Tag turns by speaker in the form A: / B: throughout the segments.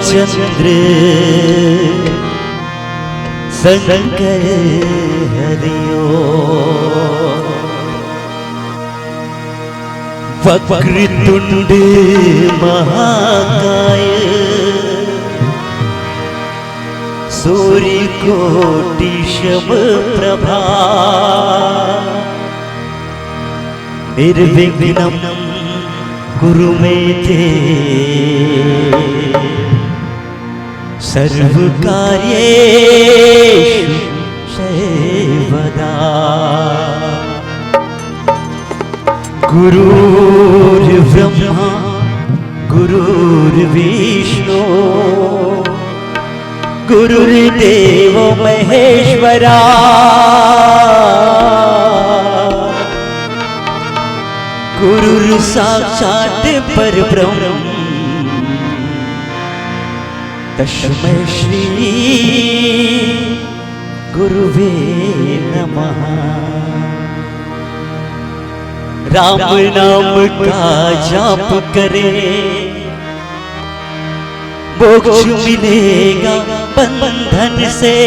A: रामचंद्र शंकर हरिओ। वक्रतुंड महाकाय सूर्यकोटि समप्रभा निर्विघ्नं कुरु मे देव सर्वकार्येषु सर्वदा। गुरुर्ब्रह्मा गुरुर्विष्णु गुरुर्देवो महेश्वरा। गुरुर्साक्षात् परब्रह्म तस्मै श्री गुरुवे नमः। राम नाम का जाप करे मोक्ष मिलेगा बंधन से।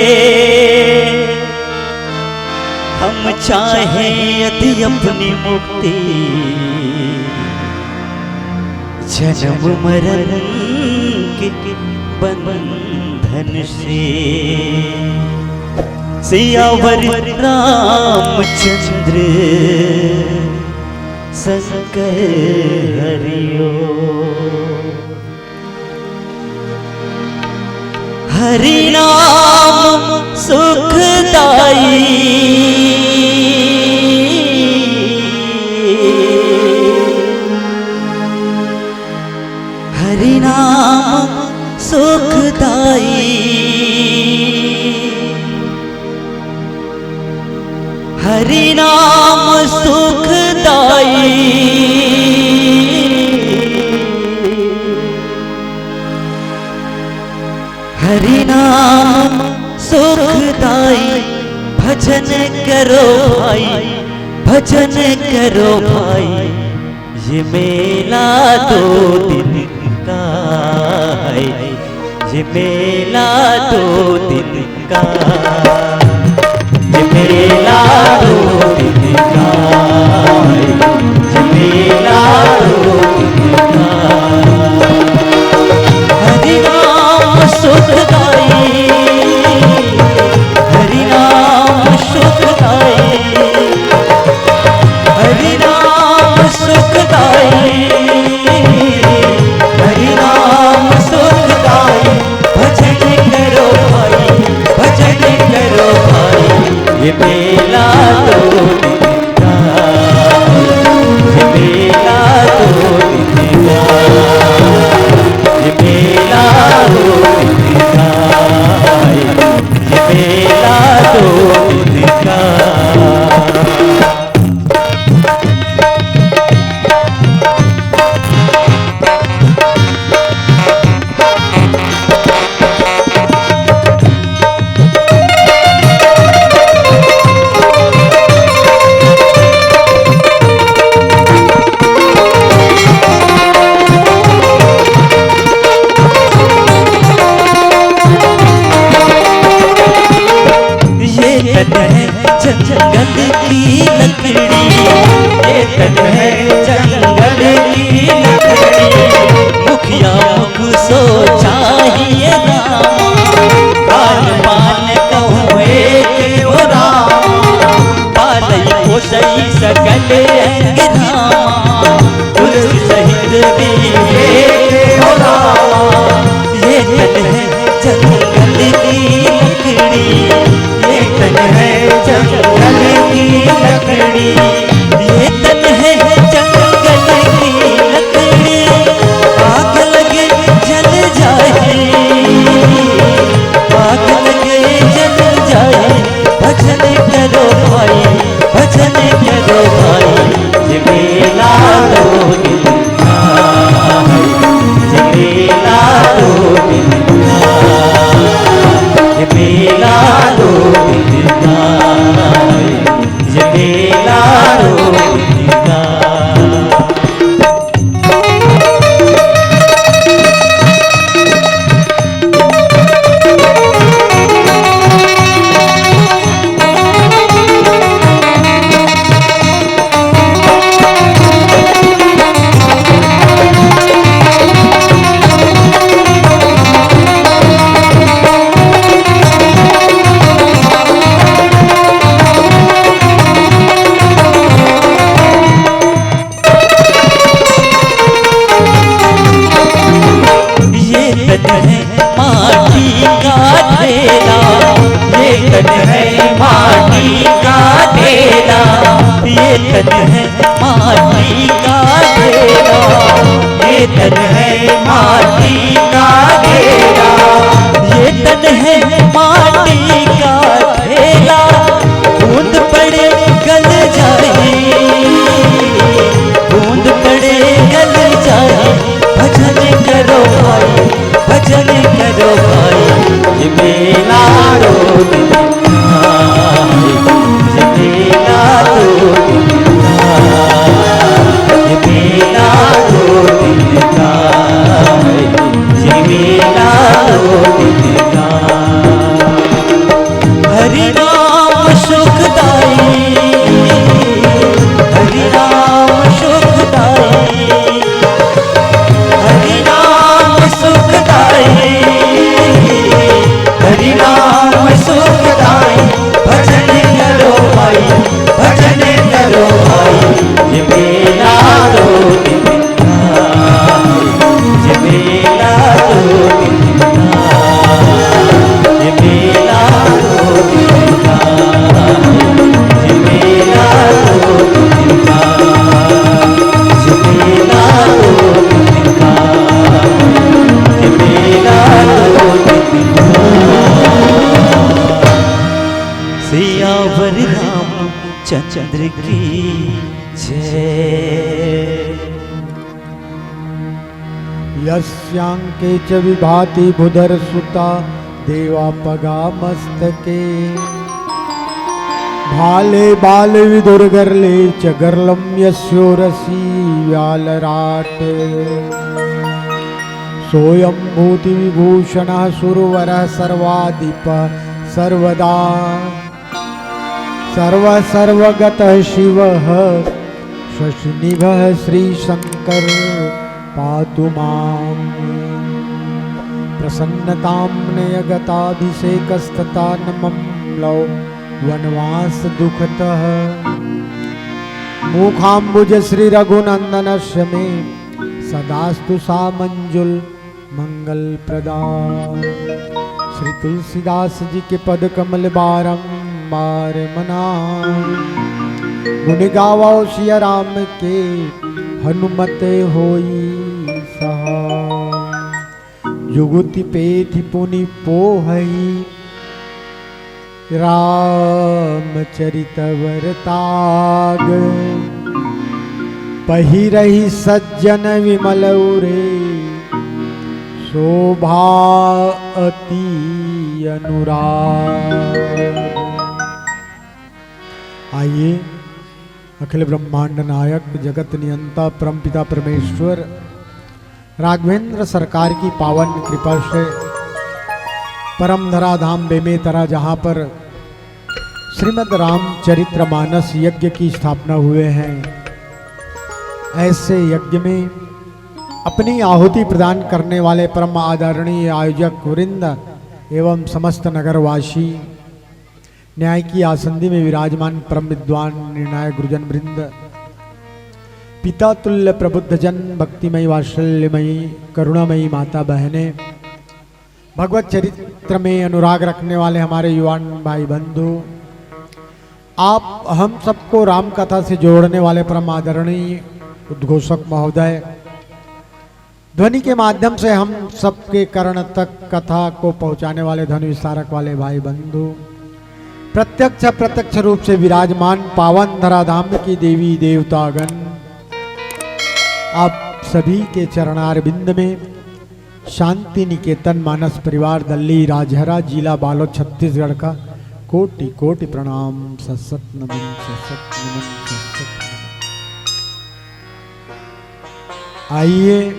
A: हम चाहें यदि अपनी मुक्ति जन्म मरण के बंधन से। सियावर रामचंद्र शंकर हरिओ। हरि नाम सुखदाई हरि नाम सुखदाई हरि नाम सुखदाई हरि नाम सुखदाई। भजन करो भाई भजन करो भाई ये मेला 2 दिन का है। ये मेला 2 दिन का ये मेला 2 दिन का है। ये मेला 2 दिन का। हरि नाम सुखदाई हरि नाम सुखदाई हरि नाम सुखदाई हरि नाम सुखदाई। भजन करो भाई भजन करो भाई ये मेला 2 दिन का। ये मेला 2 दिन का। ये मेला 2 दिन का। ये मेला 2 दिन का। जंगल की लकड़ी ये तन है जंगल की लकड़ी। मुखिया मुख सो चाहिए कान पान कहूँ एक हो राम। पालई को सही सकल तुलसी सहित भी हो राम। ये तन है जंगल की लकड़ी ये तन है जंगल की लकड़ी। ये तन है जंगल की लकड़ी। आग लगे जल जाए आग लगे जल जाए। भजन करो भाई भजन करो भाई ये मेला 2 दिन का है। ये मेला 2 दिन का। ये मेला 2 दिन का। ये मेला 2 दिन का। तन है माटी का ढेरा, ये तन है माटी का ढेरा, ये तन है माटी का ढेरा, बूंद पड़े गल जाए, बूंद पड़े गल जाए, भजन करो भाई, भजन करो भाई, ये मेला दो दिन का है, ये मेला दो दिन का, ये मेला दो दिन का है, ये मेला दो दिन का। हरि नाम सुखदाई, हरि नाम सुखदाई, हरि नाम सुखदाई, हरि नाम सुखदाई, भजन करो भाई, भजन करो भाई, ये मेला दो दिन का है, ये मेला दो दिन का, ये मेला दो दिन का है, ये मेला दो दिन का, ये मेला दो दिन का, ये मेला दो दिन का। सियावर रामचंद्र की जय।
B: यस्यांके च विभाति बुधर सुता देवापगा मस्तके, भाले बाल विदुर्गर्ले च गर्लं यस्योरसी व्यालराट, सोऽयं भूति विभूषणः सुरवरः सर्वाधिपः सर्वदा, सर्वगतः शिवः शशिनिभः श्रीशंकर पातु माम्, प्रसन्नतां नयगताभिषेकस्तथा नमं लौ वनवास दुःखतः, मुखाम्बुज श्री रघुनंदनस्य मे सदास्तु सा मंजुल मंगल प्रदा। श्री तुलसीदास जी के पद कमल बारंबार मनाए, गुण गावो सिया राम के हनुमत होई सहाय। जुगुति पेथि पुनि पोहई रामचरित वरताग, पहिरहि सज्जन विमल उरे शोभा अति अनुराग। आइए अखिल ब्रह्मांड नायक जगत नियंता परमपिता परमेश्वर राघवेंद्र सरकार की पावन कृपा से परम धरा धाम बेमेतरा जहाँ पर श्रीमद् रामचरितमानस यज्ञ की स्थापना हुए हैं, ऐसे यज्ञ में अपनी आहुति प्रदान करने वाले परम आदरणीय आयोजक वृंद एवं समस्त नगरवासी, न्याय की आसंदी में विराजमान परम विद्वान निर्णायक गुरुजन वृंद, पिता तुल्य प्रबुद्ध जन, भक्तिमयी वात्सल्यमयी करुणामयी माता बहनें, भगवत चरित्र में अनुराग रखने वाले हमारे युवान भाई बंधु, आप हम सबको राम कथा से जोड़ने वाले परम आदरणीय उद्घोषक महोदय, ध्वनि के माध्यम से हम सबके कर्ण तक कथा को पहुंचाने वाले ध्वनि विस्तारक वाले भाई बंधु, प्रत्यक्ष रूप से विराजमान पावन धराधाम की देवी देवतागण, आप सभी के चरणार बिंद में शांति निकेतन मानस परिवार दल्ली राजहरा जिला बालोद छत्तीसगढ़ का कोटि कोटि प्रणाम। सत्सत नमन, सत्सत नमन, सत्सत नमन। आइए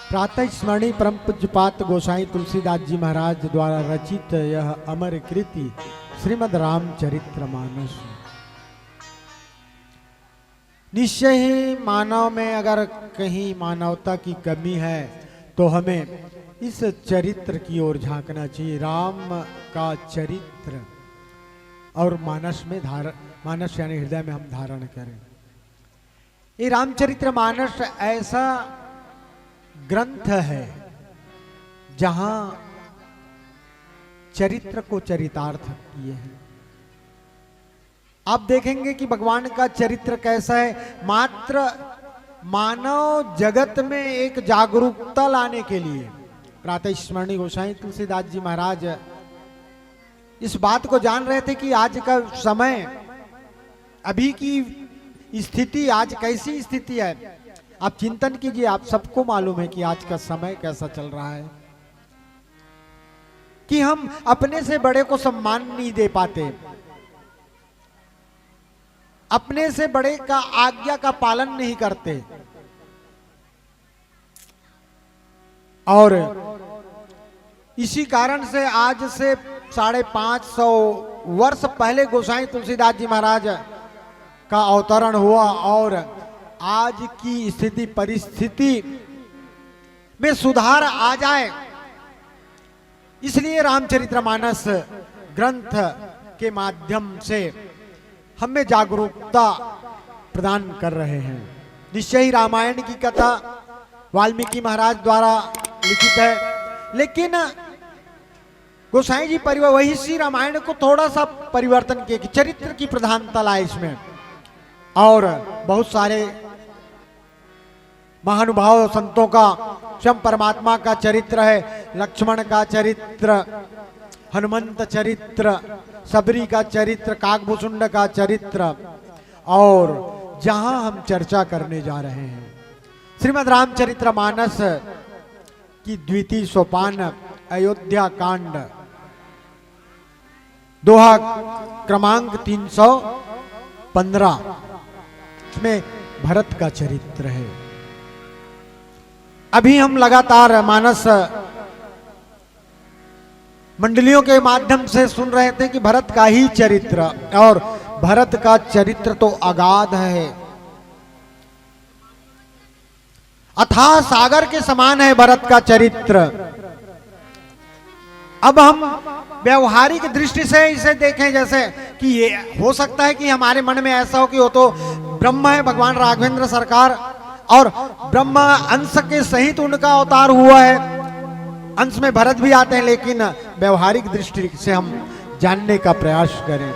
B: प्रातः स्मरणीय परम पूज्यपात गोसाई तुलसीदास जी महाराज द्वारा रचित यह अमर कृति श्रीमद् रामचरितमानस, निश्चय ही मानव में अगर कहीं मानवता की कमी है तो हमें इस चरित्र की ओर झांकना चाहिए। राम का चरित्र और मानस में मानस यानी हृदय में हम धारण करें। ये रामचरितमानस ऐसा ग्रंथ है जहां चरित्र को चरितार्थ किए हैं। आप देखेंगे कि भगवान का चरित्र कैसा है। मात्र मानव जगत में एक जागरूकता लाने के लिए प्रातः स्मरणीय गोसाई तुलसीदास जी महाराज इस बात को जान रहे थे कि आज का समय, अभी की स्थिति, आज कैसी स्थिति है। आप चिंतन कीजिए, आप सबको मालूम है कि आज का समय कैसा चल रहा है, कि हम अपने से बड़े को सम्मान नहीं दे पाते, अपने से बड़े का आज्ञा का पालन नहीं करते। और इसी कारण से आज से 550 वर्ष पहले गोसाई तुलसीदास जी महाराज का अवतरण हुआ और आज की स्थिति परिस्थिति में सुधार आ जाए, इसलिए रामचरितमानस ग्रंथ के माध्यम से हमें जागरूकता प्रदान कर रहे हैं। निश्चय ही रामायण की कथा वाल्मीकि महाराज द्वारा लिखित है, लेकिन गोसाई जी परिवार वही सी रामायण को थोड़ा सा परिवर्तन किए कि चरित्र की प्रधानता लाए इसमें। और बहुत सारे महानुभाव संतों का स्वयं परमात्मा का चरित्र है, लक्ष्मण का चरित्र, हनुमंत चरित्र, सबरी का चरित्र, काकभूषुंड का चरित्र, और जहां हम चर्चा करने जा रहे हैं श्रीमद् रामचरितमानस की द्वितीय सोपान अयोध्या कांड, दोहा क्रमांक 315, इसमें भरत का चरित्र है। अभी हम लगातार मानस मंडलियों के माध्यम से सुन रहे थे कि भरत का ही चरित्र, और भरत का चरित्र तो अगाध है, अथाह सागर के समान है भरत का चरित्र। अब हम व्यवहारिक दृष्टि से इसे देखें, जैसे कि ये हो सकता है कि हमारे मन में ऐसा हो कि वो तो ब्रह्म है भगवान राघवेंद्र सरकार, और ब्रह्म अंश के सहित उनका अवतार हुआ है, अंश में भरत भी आते हैं, लेकिन व्यवहारिक दृष्टि से हम जानने का प्रयास करें।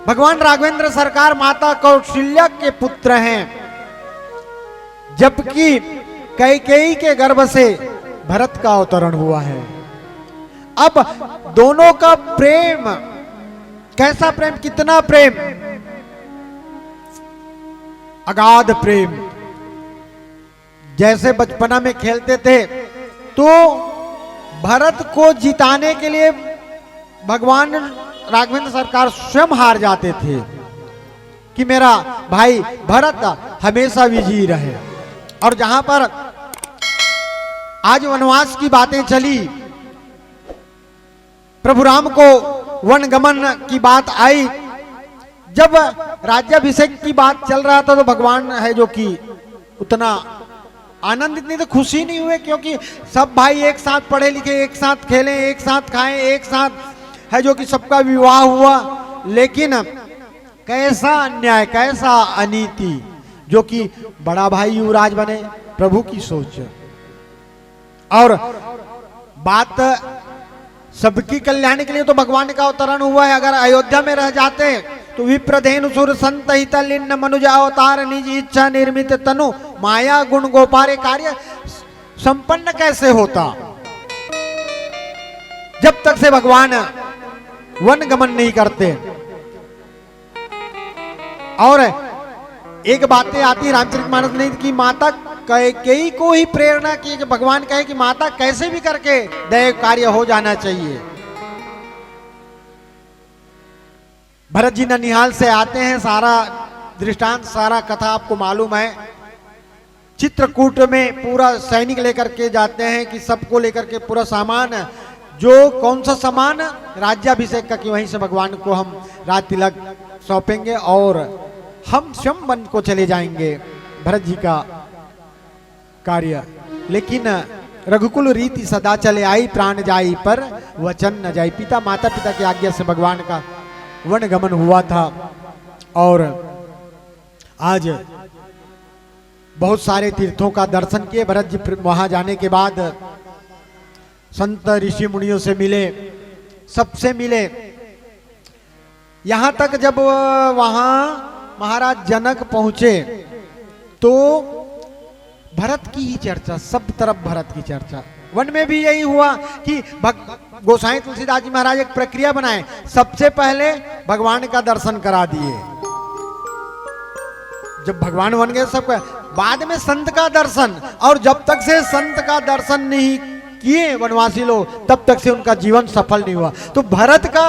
B: भगवान राघवेंद्र सरकार माता कौशल्या के पुत्र हैं, जबकि कैकेयी के गर्भ से भरत का अवतरण हुआ है। अब दोनों का प्रेम, कैसा प्रेम, कितना प्रेम, अगाध प्रेम। जैसे बचपना में खेलते थे तो भरत को जिताने के लिए भगवान राघवेंद्र सरकार स्वयं हार जाते थे कि मेरा भाई भरत हमेशा विजयी रहे। और जहां पर आज वनवास की बातें चली, प्रभु राम को वनगमन की बात आई, जब राज्याभिषेक की बात चल रहा था तो भगवान है जो कि उतना आनंदित नहीं थे, खुशी नहीं हुए, क्योंकि सब भाई एक साथ पढ़े लिखे, एक साथ खेलें, एक साथ खाएं, एक साथ है जो कि सबका विवाह हुआ। लेकिन कैसा अन्याय, कैसा अनीति, जो कि बड़ा भाई युवराज बने, प्रभु की सोच। और बात सबकी कल्याण के लिए तो भगवान का अवतरण हुआ है। अगर अयोध्या में रह जाते तो विप्रधेनु सुर संत हित लिन्न मनुज अवतार निज इच्छा निर्मित तनु माया गुण गोपारे कार्य संपन्न कैसे होता, जब तक से भगवान वन गमन नहीं करते। और एक बातें आती रामचरितमानस में कि माता कैकेयी को ही प्रेरणा की कि भगवान कहे कि माता कैसे भी करके दैव कार्य हो जाना चाहिए। भरत जी ननिहाल से आते हैं, सारा दृष्टांत, सारा कथा आपको मालूम है। चित्रकूट में पूरा सैनिक लेकर के जाते हैं कि सबको लेकर के पूरा सामान, जो कौन सा सामान, राज्याभिषेक का, कि वहीं से भगवान को हम राज तिलक सौंपेंगे और हम स्वयं वन को चले जाएंगे, भरत जी का कार्य। लेकिन रघुकुल रीति सदा चले आई, प्राण जाई पर वचन न जाई। पिता माता पिता की आज्ञा से भगवान का वन गमन हुआ था। और आज बहुत सारे तीर्थों का दर्शन किए भरत जी। वहां जाने के बाद संत ऋषि मुनियों से मिले, सबसे मिले, यहां तक जब वहां महाराज जनक पहुंचे तो भरत की ही चर्चा, सब तरफ भरत की चर्चा। वन में भी यही हुआ कि गोसाई तुलसीदास जी महाराज एक प्रक्रिया बनाए, सबसे पहले भगवान का दर्शन करा दिए, जब भगवान बन गए सबका, बाद में संत का दर्शन, और जब तक से संत का दर्शन नहीं किए वनवासी लोग तब तक से उनका जीवन सफल नहीं हुआ। तो भरत का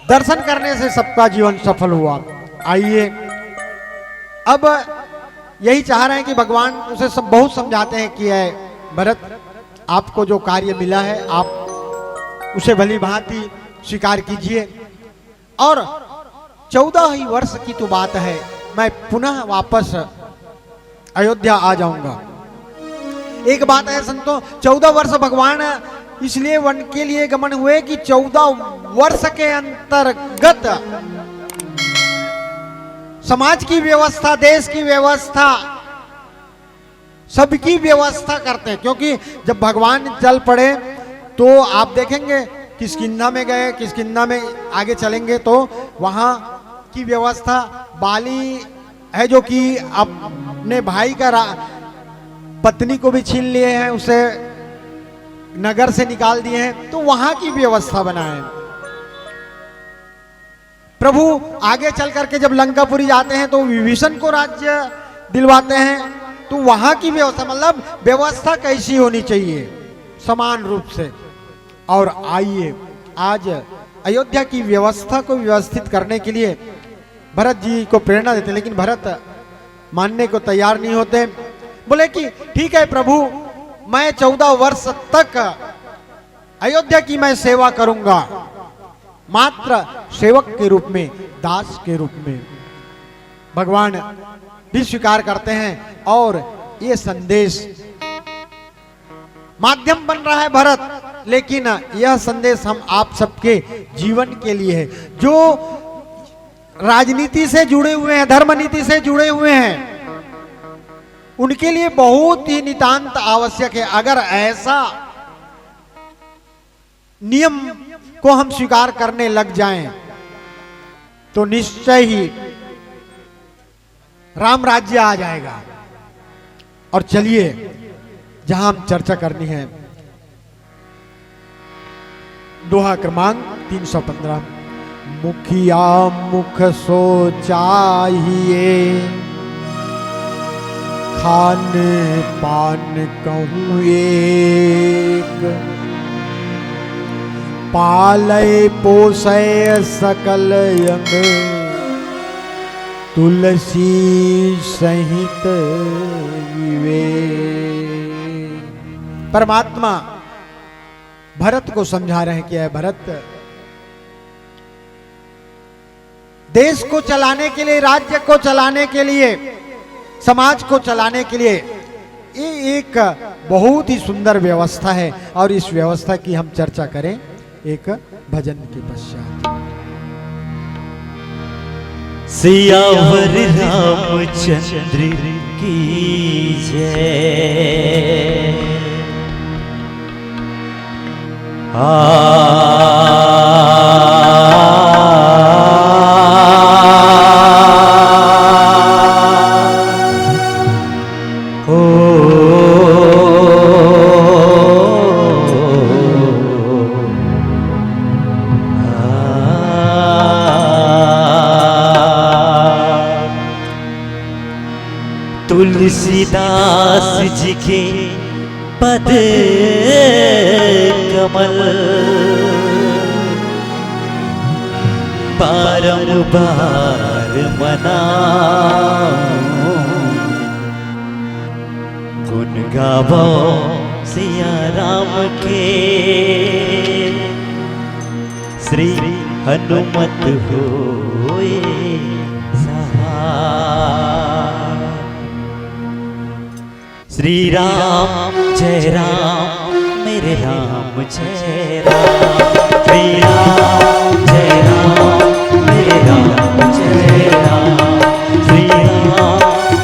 B: दर्शन करने से सबका जीवन सफल हुआ। आइए अब यही चाह रहे हैं कि भगवान उसे सब बहुत समझाते हैं कि है भरत, आपको जो कार्य मिला है आप उसे भली भांति स्वीकार कीजिए, और 14 ही वर्ष की तो बात है, मैं पुनः वापस अयोध्या आ जाऊंगा। एक बात है संतों, 14 वर्ष भगवान इसलिए वन के लिए गमन हुए कि 14 वर्ष के अंतर्गत समाज की व्यवस्था, देश की व्यवस्था, सबकी व्यवस्था करते हैं। क्योंकि जब भगवान चल पड़े तो आप देखेंगे किष्किंधा में गए, किष्किंधा में आगे चलेंगे तो वहां की व्यवस्था, बाली है जो कि अपने भाई का पत्नी को भी छीन लिए हैं, उसे नगर से निकाल दिए हैं, तो वहां की व्यवस्था बनाए। प्रभु आगे चल करके जब लंकापुरी जाते हैं तो विभीषण को राज्य दिलवाते हैं, तो वहां की व्यवस्था, मतलब व्यवस्था कैसी होनी चाहिए समान रूप से। और आइए आज अयोध्या की व्यवस्था को व्यवस्थित करने के लिए भरत जी को प्रेरणा देते हैं, लेकिन भरत मानने को तैयार नहीं होते। बोले कि ठीक है प्रभु, मैं 14 वर्ष तक अयोध्या की मैं सेवा करूंगा, मात्र सेवक के रूप में, दास के रूप में। भगवान भी स्वीकार करते हैं और ये संदेश माध्यम बन रहा है भरत, लेकिन यह संदेश हम आप सबके जीवन के लिए है, जो राजनीति से जुड़े हुए हैं, धर्म नीति से जुड़े हुए हैं, उनके लिए बहुत ही नितांत आवश्यक है। अगर ऐसा नियम को हम स्वीकार करने लग जाएं तो निश्चय ही राम राज्य आ जाएगा। और चलिए जहां हम चर्चा करनी है, दोहा क्रमांक 315, मुखिया मुख सो चाहिए, खान पान कहूँ एक, पालय पोषय सकल अंग, तुलसी सहित विवेक। परमात्मा भरत को समझा रहे हैं कि है भरत, देश को चलाने के लिए, राज्य को चलाने के लिए, समाज को चलाने के लिए ये एक बहुत ही सुंदर व्यवस्था है, और इस व्यवस्था की हम चर्चा करें एक भजन के पश्चात।
A: सियावर रामचंद्र की जय। तुलसीदास जी के पद कमल, बारंबार मनाऊं, गुण गावो सिया राम के, श्री हनुमत होए सहाय। श्री राम जय राम मेरे राम जय राम, श्री राम जय राम मेरे राम जय राम, श्री राम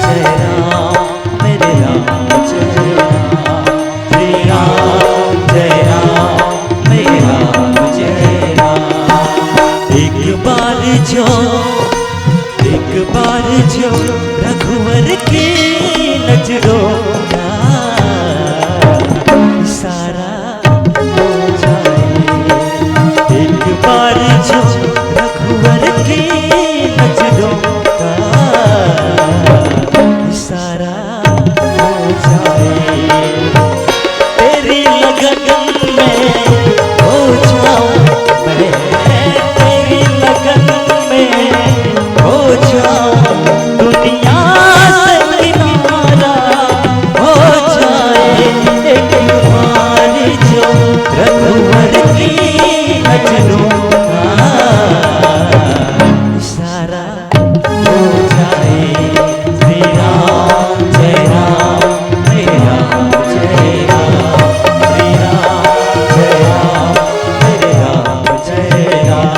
A: जय राम मेरे राम जय राम, श्री राम जय राम मेरे राम जय राम। एक बार बार जो रघुवर की नजरों का इशारा हो जाए, एक बार जो रघुवर की नजरों का इशारा हो जाए, तेरी लगन में हो जाऊं मैं, तेरी लगन में हो जाऊं, दुनिया से किनारा हो जाए, एक बार जो रघुवर की नजरों का इशारा हो जाए। श्री राम जय राम जय राम जय राम, श्री राम जय राम जय राम जय राम।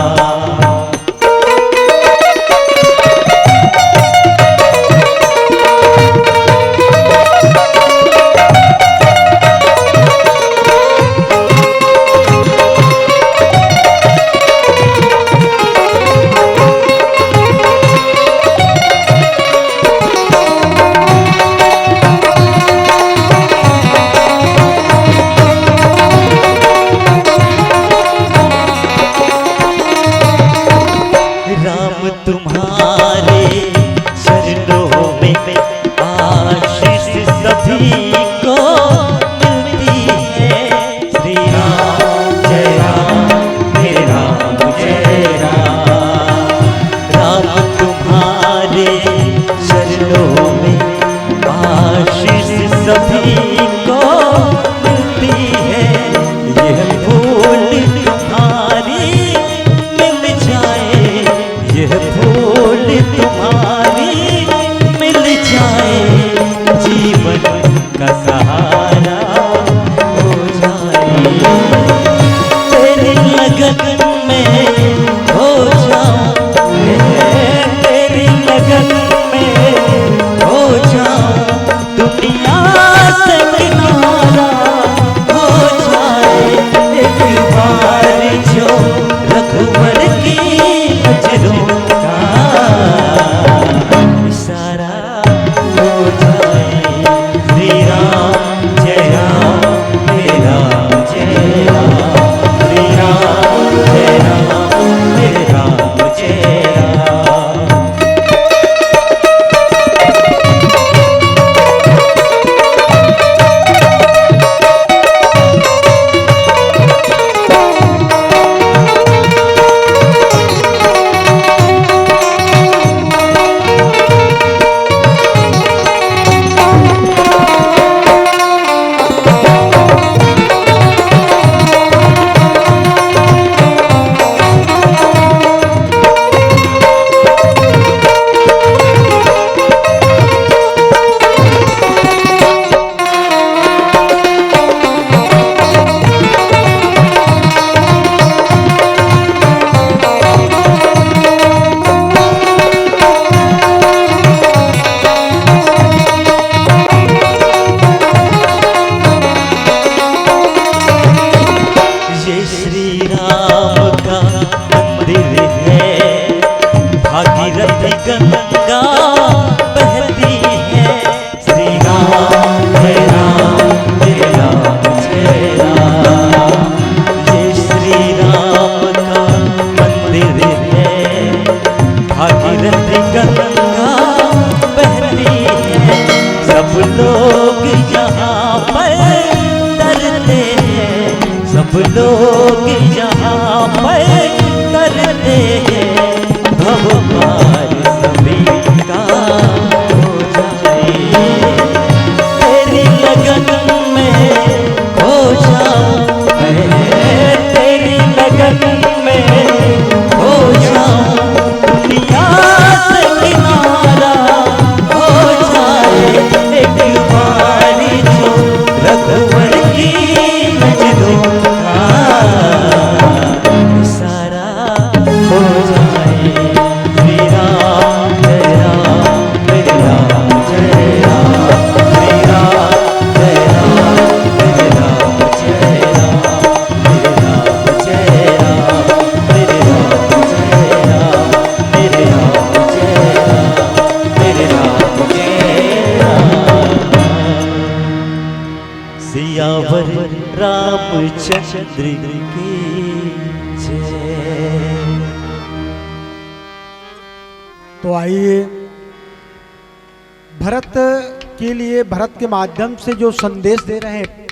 A: राम तुम्हारे चरणों में आशीष सभी को मिलती है। श्री राम जय राम मेरे राम जय राम, राम तुम्हारे चरणों में आशीष सभी को मिलती है। यह फूल तुम्हारी मिल जाए, यह फूल तुम्हारी मिल जाए, जीवन का सहारा हो जाए, तेरी लगन में हो जाऊं, तेरी लगन में हो जाऊं, दुनिया से किनारा हो जाए, एक बार जो रघुवर की नजरों का इशारा हो जाए। श्री राम जय राम जय राम जय राम, श्री राम जय राम जय राम जय राम। ये श्री राम का मंदिर है, भागीरथी गंगा बहती है। श्री राम जय राम जय राम जय राम, ये श्री राम का मंदिर है, भागीरथी गंगा बहती है। सब लोग यहाँ पर डरते हैं, सब लोग यहाँ पर करते हैं, भव पार सभी का हो जाए, तेरी लगन में हो जाऊं मैं, तेरी लगन में हो जाऊं, दुनिया से किनारा हो जाए, एक बार जो रघुवर की नजरों का रामचंद्र की जय।
B: तो आइए भरत के लिए, भरत के माध्यम से जो संदेश दे रहे हैं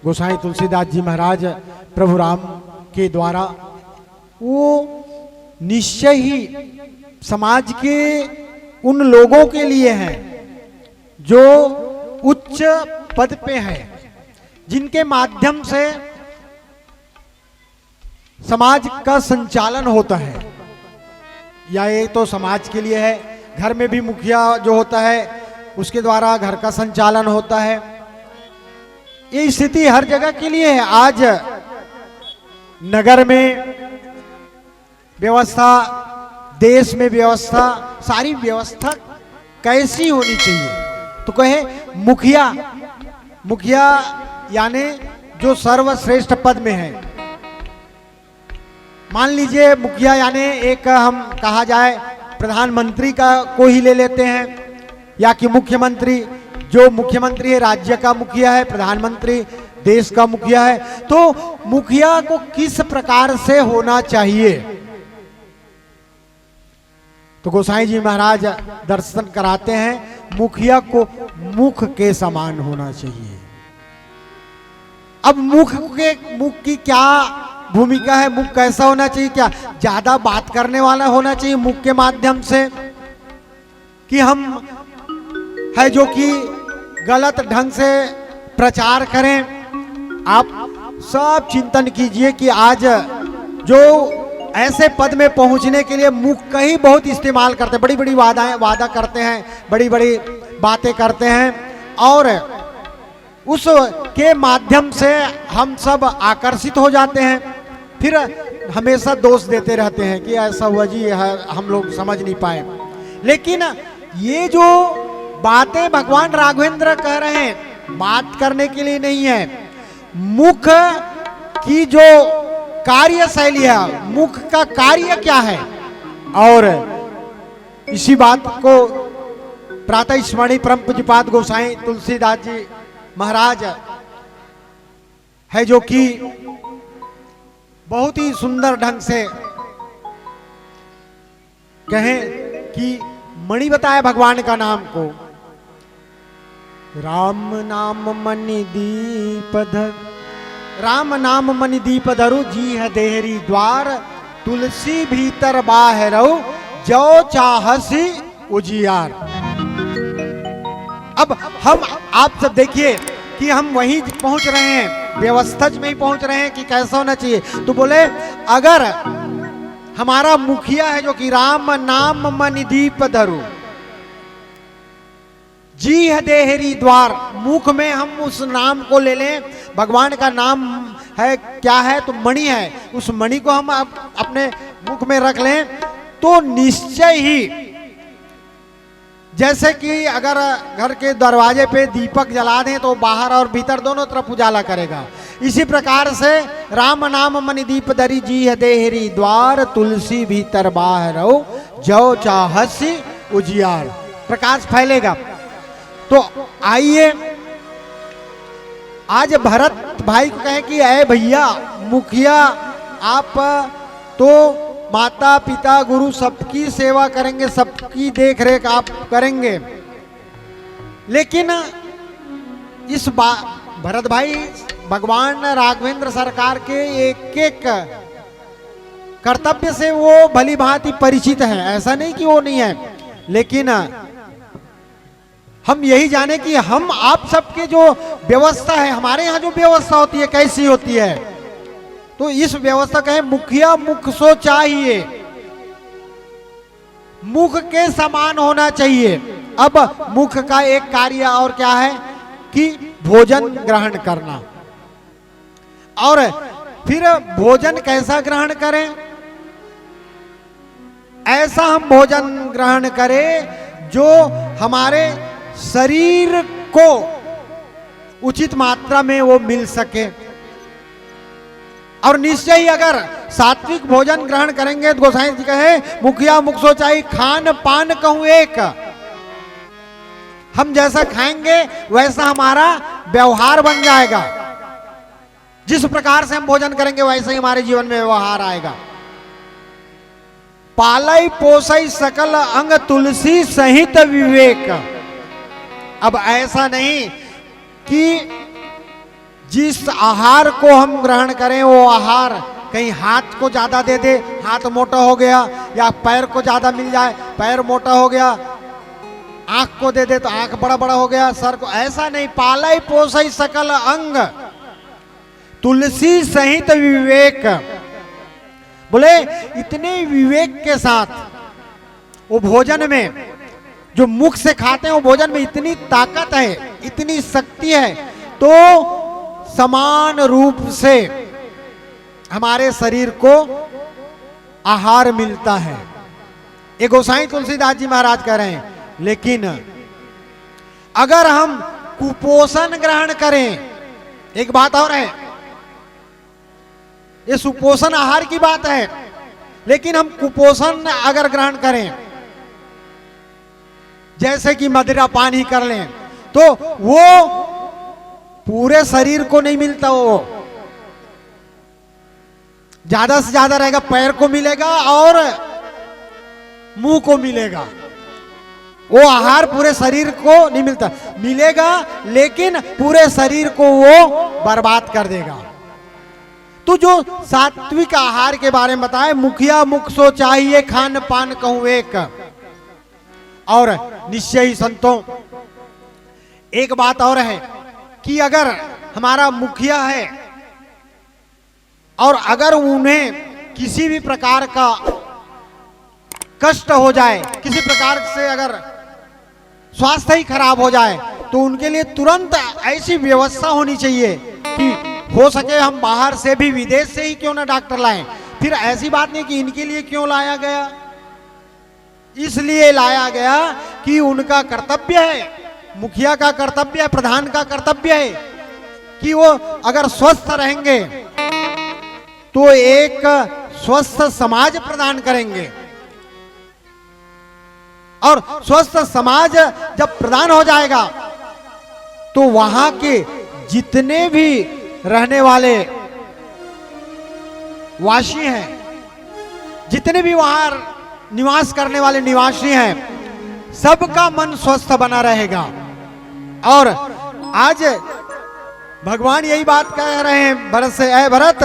B: गोसाई तुलसीदास जी महाराज प्रभु राम के द्वारा, वो निश्चय ही समाज के उन लोगों के लिए हैं जो उच्च पद पे हैं, जिनके माध्यम से समाज का संचालन होता है। या ये तो समाज के लिए है, घर में भी मुखिया जो होता है उसके द्वारा घर का संचालन होता है। ये स्थिति हर जगह के लिए है। आज नगर में व्यवस्था, देश में व्यवस्था, सारी व्यवस्था कैसी होनी चाहिए? तो कहे मुखिया, मुखिया यानी जो सर्वश्रेष्ठ पद में है। मान लीजिए मुखिया यानी एक हम कहा जाए प्रधानमंत्री का को ही ले लेते हैं, या कि मुख्यमंत्री, जो मुख्यमंत्री है राज्य का मुखिया है, प्रधानमंत्री देश का मुखिया है। तो मुखिया को किस प्रकार से होना चाहिए? तो गोसाई जी महाराज दर्शन कराते हैं, मुखिया को मुख के समान होना चाहिए। अब मुख की क्या भूमिका है? मुख कैसा होना चाहिए? क्या ज्यादा बात करने वाला होना चाहिए मुख के माध्यम से, कि हम है जो कि गलत ढंग से प्रचार करें? आप सब चिंतन कीजिए कि आज जो ऐसे पद में पहुंचने के लिए मुख का ही बहुत इस्तेमाल करते हैं, बड़ी बड़ी वादा करते हैं, बड़ी बड़ी बातें करते हैं, और उस के माध्यम से हम सब आकर्षित हो जाते हैं। फिर हमेशा दोष देते रहते हैं कि ऐसा हुआ जी, हम लोग समझ नहीं पाए। लेकिन ये जो बातें भगवान राघवेंद्र कह रहे हैं, बात करने के लिए नहीं है। मुख की जो कार्य शैली है, मुख का कार्य क्या है, और इसी बात को प्रातः स्मरणीय परम पूज्यपाद गोसाई तुलसीदास जी महाराज है जो कि बहुत ही सुंदर ढंग से कहें कि मणि बताए भगवान का नाम को। राम नाम मणि दीप धर, राम नाम मणि दीप धरु, जी है देहरी द्वार, तुलसी भीतर बाहरऊ, जो चाहसी उजियार। अब हम आप सब देखिए कि हम वहीं पहुंच रहे हैं, व्यवस्था में ही पहुंच रहे हैं कि कैसा होना चाहिए। तो बोले अगर हमारा मुखिया है जो कि राम नाम मणि दीप धरु, जी है देहरी द्वार, मुख में हम उस नाम को ले लें, भगवान का नाम है क्या है? तो मणि है। उस मणि को हम अपने मुख में रख लें तो निश्चय ही, जैसे कि अगर घर के दरवाजे पे दीपक जला दें तो बाहर और भीतर दोनों तरफ उजाला करेगा। इसी प्रकार से राम नाम मणि दीप धरि, जी है देहरी द्वार, तुलसी भीतर बाहरऊ, जो चाहसी उजियार, प्रकाश फैलेगा। तो आइए आज भरत भाई को कहें कि अरे भैया मुखिया, आप तो माता पिता गुरु सबकी सेवा करेंगे, सबकी देख रेख आप करेंगे, लेकिन इस भरत भाई भगवान राघवेंद्र सरकार के एक एक कर्तव्य से वो भली भांति परिचित है, ऐसा नहीं कि वो नहीं है। लेकिन हम यही जाने कि हम आप सबके जो व्यवस्था है, हमारे यहाँ जो व्यवस्था होती है कैसी होती है। तो इस व्यवस्था कहे मुखिया मुख सो चाहिए, मुख के समान होना चाहिए। अब मुख का एक कार्य और क्या है कि भोजन ग्रहण करना, और फिर भोजन कैसा ग्रहण करें? ऐसा हम भोजन ग्रहण करें जो हमारे शरीर को उचित मात्रा में वो मिल सके। और निश्चय ही अगर सात्विक भोजन ग्रहण करेंगे तो गोसाई जी कहे मुखिया मुख सो चाहिए, खान पान कहूं एक, हम जैसा खाएंगे वैसा हमारा व्यवहार बन जाएगा। जिस प्रकार से हम भोजन करेंगे वैसे ही हमारे जीवन में व्यवहार आएगा। पालई पोसई सकल अंग तुलसी सहित विवेक। अब ऐसा नहीं कि जिस आहार को हम ग्रहण करें वो आहार कहीं हाथ को ज्यादा दे दे, हाथ मोटा हो गया, या पैर को ज्यादा मिल जाए, पैर मोटा हो गया, आंख को दे दे तो आंख बड़ा बड़ा हो गया, सर को, ऐसा नहीं। पालई पोसई सकल अंग तुलसी सहित विवेक। बोले इतने विवेक के साथ वो भोजन में, जो मुख से खाते हैं वो भोजन में इतनी ताकत है, इतनी शक्ति है, तो समान रूप से हमारे शरीर को आहार मिलता है। ये गोसाई तुलसीदास जी महाराज कह रहे हैं। लेकिन अगर हम कुपोषण ग्रहण करें, एक बात और है, ये सुपोषण आहार की बात है, लेकिन हम कुपोषण अगर ग्रहण करें, जैसे कि मदिरा पान ही कर लें, तो वो पूरे शरीर को नहीं मिलता, वो ज्यादा से ज्यादा रहेगा, पैर को मिलेगा और मुंह को मिलेगा। वो आहार पूरे शरीर को नहीं मिलता, मिलेगा लेकिन पूरे शरीर को वो बर्बाद कर देगा। तो जो सात्विक आहार के बारे में बताए, मुखिया मुख सो चाहिए खान पान कहूं एक, और निश्चय ही संतों एक बात और है कि अगर हमारा मुखिया है और अगर उन्हें किसी भी प्रकार का कष्ट हो जाए, किसी प्रकार से अगर स्वास्थ्य ही खराब हो जाए, तो उनके लिए तुरंत ऐसी व्यवस्था होनी चाहिए कि हो सके हम बाहर से भी, विदेश से ही क्यों ना डॉक्टर लाएं। फिर ऐसी बात नहीं कि इनके लिए क्यों लाया गया, इसलिए लाया गया कि उनका कर्तव्य है, मुखिया का कर्तव्य है, प्रधान का कर्तव्य है कि वो अगर स्वस्थ रहेंगे तो एक स्वस्थ समाज प्रदान करेंगे, और स्वस्थ समाज जब प्रदान हो जाएगा तो वहां के जितने भी रहने वाले वासी हैं, जितने भी वहां निवास करने वाले निवासी हैं, सबका मन स्वस्थ बना रहेगा। और आज भगवान यही बात कह रहे हैं भरत से, ऐ भरत,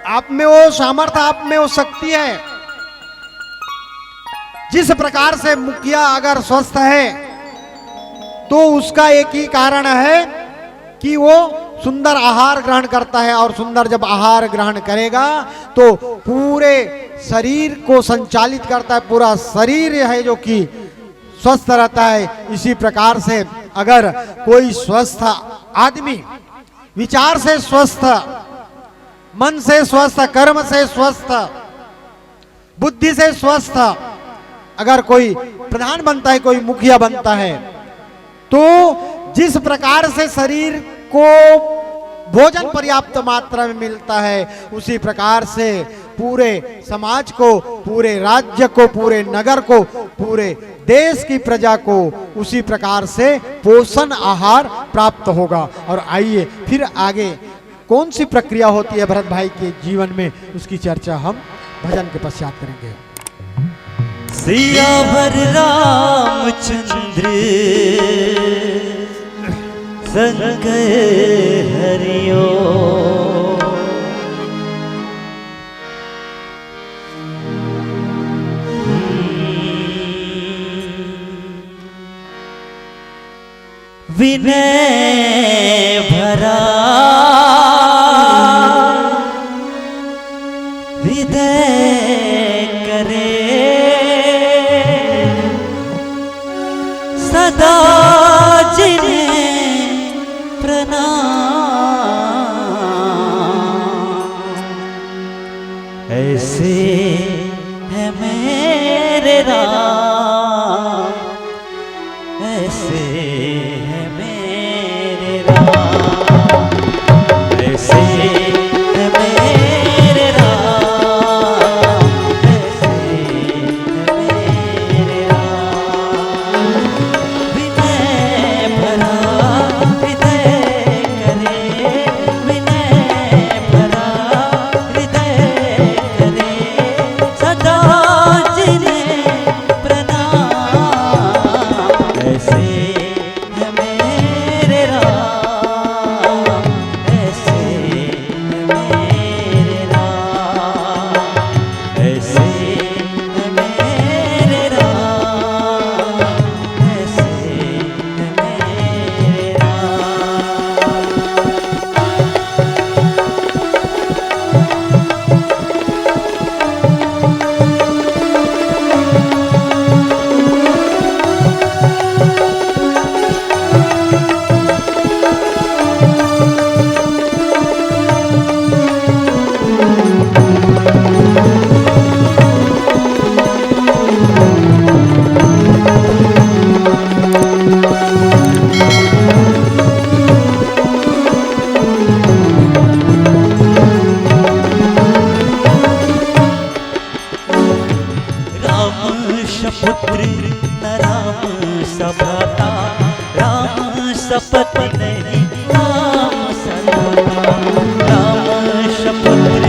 B: आप में वो सामर्थ्य, आप में वो शक्ति है, जिस प्रकार से मुखिया अगर स्वस्थ है तो उसका एक ही कारण है कि वो सुंदर आहार ग्रहण करता है, और सुंदर जब आहार ग्रहण करेगा तो पूरे शरीर को संचालित करता है, पूरा शरीर है जो कि स्वस्थ रहता है। इसी प्रकार से अगर कोई स्वस्थ आदमी, विचार से स्वस्थ, मन से स्वस्थ, कर्म से स्वस्थ, बुद्धि से स्वस्थ अगर कोई प्रधान बनता है, कोई मुखिया बनता है, तो जिस प्रकार से शरीर को भोजन पर्याप्त मात्रा में मिलता है, उसी प्रकार से पूरे समाज को, पूरे राज्य को, पूरे नगर को, पूरे देश की प्रजा को उसी प्रकार से पोषण आहार प्राप्त होगा। और आइए फिर आगे कौन सी प्रक्रिया होती है भरत भाई के जीवन में, उसकी चर्चा हम भजन के पश्चात करेंगे।
A: सियावर रामचंद्र संग हरियो, विनय भरा हृदय करे, सदा जिन्हें प्रणाम, ऐसे है मेरे राम, ऐसे है मेरे राम, ऐसे है मेरे राम, ऐसे है मेरे राम, विनय भरा हृदय करे, विनय न राम सभ्रता, राम सपति नहीं राम सभ्रता, राम शपुत्र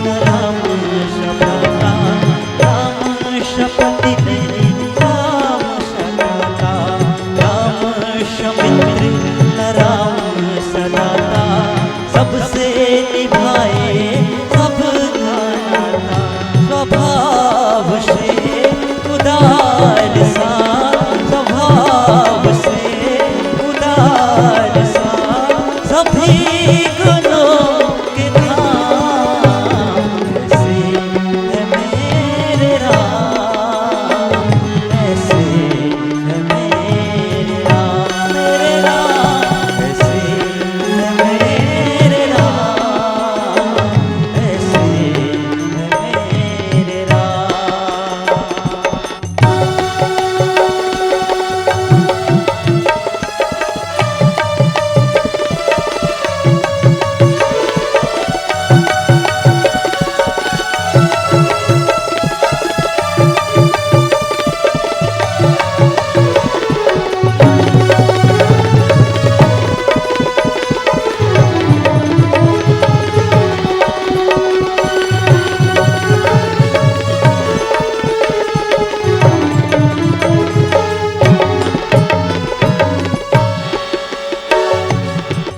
A: न राम सभ्रता, राम शपति नहीं राम सभ्रता, राम शमित्र न राम सदाता, सबसे निभाए सबका नाता, स्वभाव से उदार सा, स्वभाव से उदार सा, सभी गुणों के धाम, ऐसे है मेरे राम, ऐसे है मेरे राम, मेरे राम, ऐसे है मेरे राम, ऐसे है मेरे राम।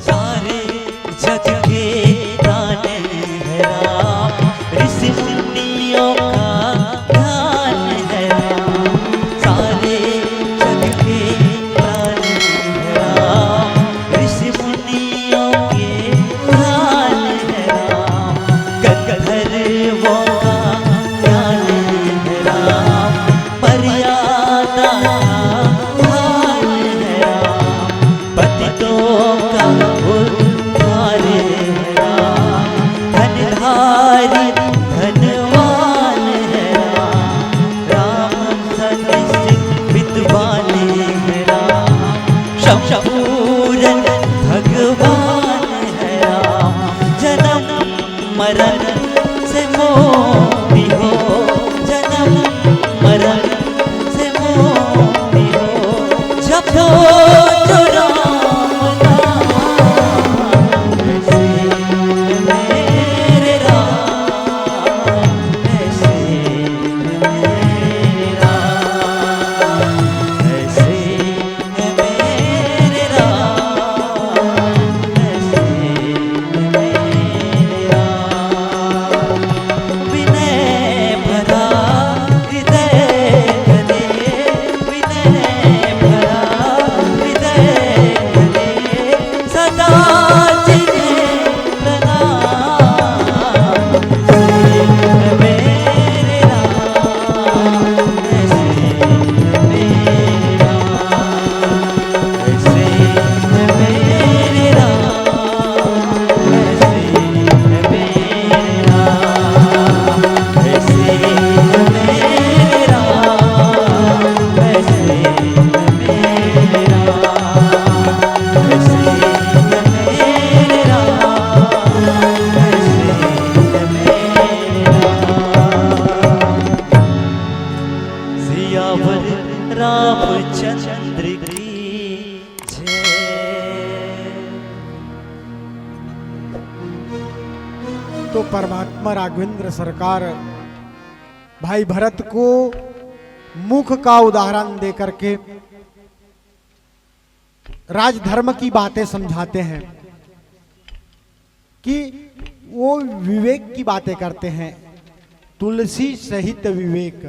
A: सारे जग के दान है राम, ऋषि मुनियों का ध्यान है राम, सारे जग के दान है राम, ऋषि मुनियों के ध्यान है राम, गंधर्वों का ज्ञान है राम, मर्यादा भान है राम, पतितों का उद्धार है राम, धनधारी धनवान है राम, राम सदृश विद्वान है राम, शंपूरन भगवान है राम, जन्म मरण से मोक्ति हो, जन्म मरण से मोक्ति हो, जपो जो राम नाम, ऐसे है मेरे राम, ऐसे है मेरे राम, ऐसे है मेरे राम, ऐसे है मेरे राम। विनय भरा हृदय धरे, विनय भरा हृदय धरे, सदा जिन्हें प्रणाम, ऐसे है मेरे राम, ऐसे है मेरे राम, ऐसे है मेरे राम, ऐसे है मेरे राम, ऐसे है मेरे राम, ऐसे है मेरे राम, ऐसे है मेरे राम, ऐसे है मेरे राम। सियावर रामचंद्र की जय।
B: तो परमात्मा राघवेंद्र सरकार भाई भरत को मुख का उदाहरण दे करके राजधर्म की बातें समझाते हैं कि वो विवेक की बातें करते हैं, तुलसी सहित विवेक।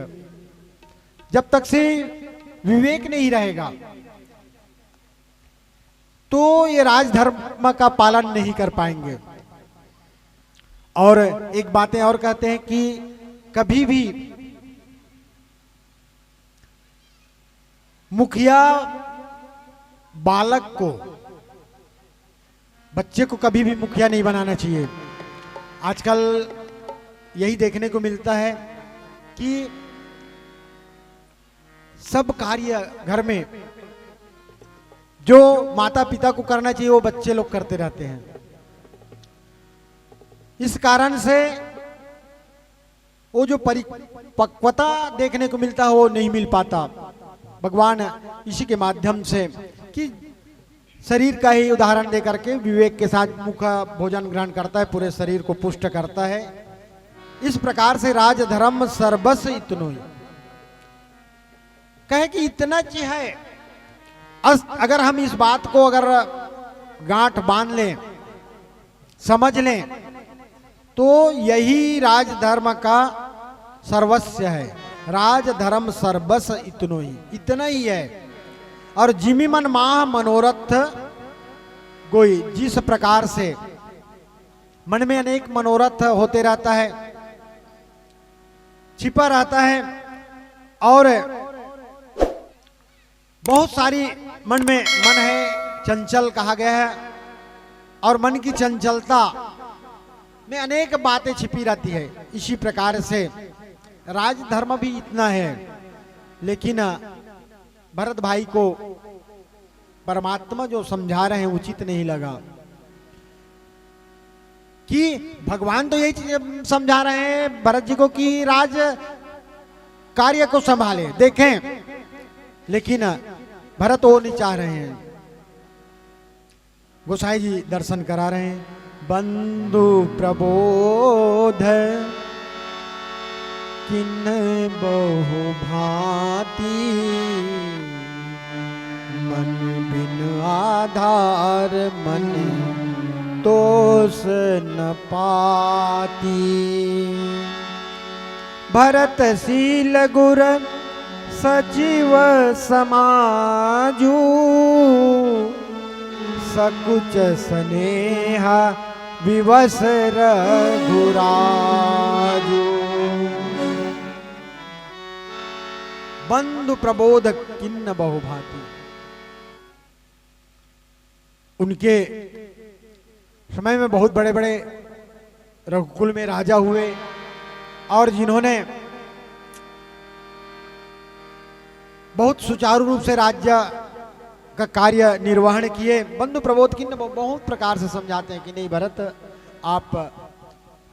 B: जब तक से विवेक नहीं रहेगा तो ये राजधर्म का पालन नहीं कर पाएंगे। और एक बातें और कहते हैं कि कभी भी मुखिया बालक को, बच्चे को कभी भी मुखिया नहीं बनाना चाहिए। आजकल यही देखने को मिलता है कि सब कार्य घर में जो माता पिता को करना चाहिए वो बच्चे लोग करते रहते हैं। इस कारण से वो जो परिपक्वता देखने को मिलता है वो नहीं मिल पाता। भगवान इसी के माध्यम से कि शरीर का ही उदाहरण देकर के विवेक के साथ मुख भोजन ग्रहण करता है, पूरे शरीर को पुष्ट करता है। इस प्रकार से राजधर्म सर्वस इतनो ही कहे कि इतना ची है। अगर हम इस बात को अगर गांठ बांध लें, समझ लें, तो यही राजधर्म का सर्वस्व है। राजधर्म सर्वस इतनो ही, इतना ही है। और जिमि मन माह मनोरथ गोई, जिस प्रकार से मन में अनेक मनोरथ होते रहता है, छिपा रहता है, और बहुत सारी मन है चंचल कहा गया है, और मन की चंचलता में अनेक बातें छिपी रहती है। इसी प्रकार से राजधर्म भी इतना है। लेकिन भरत भाई को परमात्मा जो समझा रहे हैं उचित नहीं लगा कि भगवान तो यही चीज समझा रहे हैं भरत जी को कि राज कार्य को संभाले, देखें, लेकिन भरत वो नहीं चाह रहे हैं। गोसाई जी दर्शन करा रहे हैं। बंधु प्रबोध किन बहु भांति, मन बिन आधार मन तोष न पाती। भरत शील गुर सजीव समाजू, सकुच स्नेहा विवश रघुराजू। बंधु प्रबोध किन्न बहुभांति। उनके समय में बहुत बड़े बड़े रघुकुल में राजा हुए, और जिन्होंने बहुत सुचारू रूप से राज्य का कार्य निर्वहन किए। बंधु प्रबोध किन्न बहुत प्रकार से समझाते हैं कि नहीं भरत, आप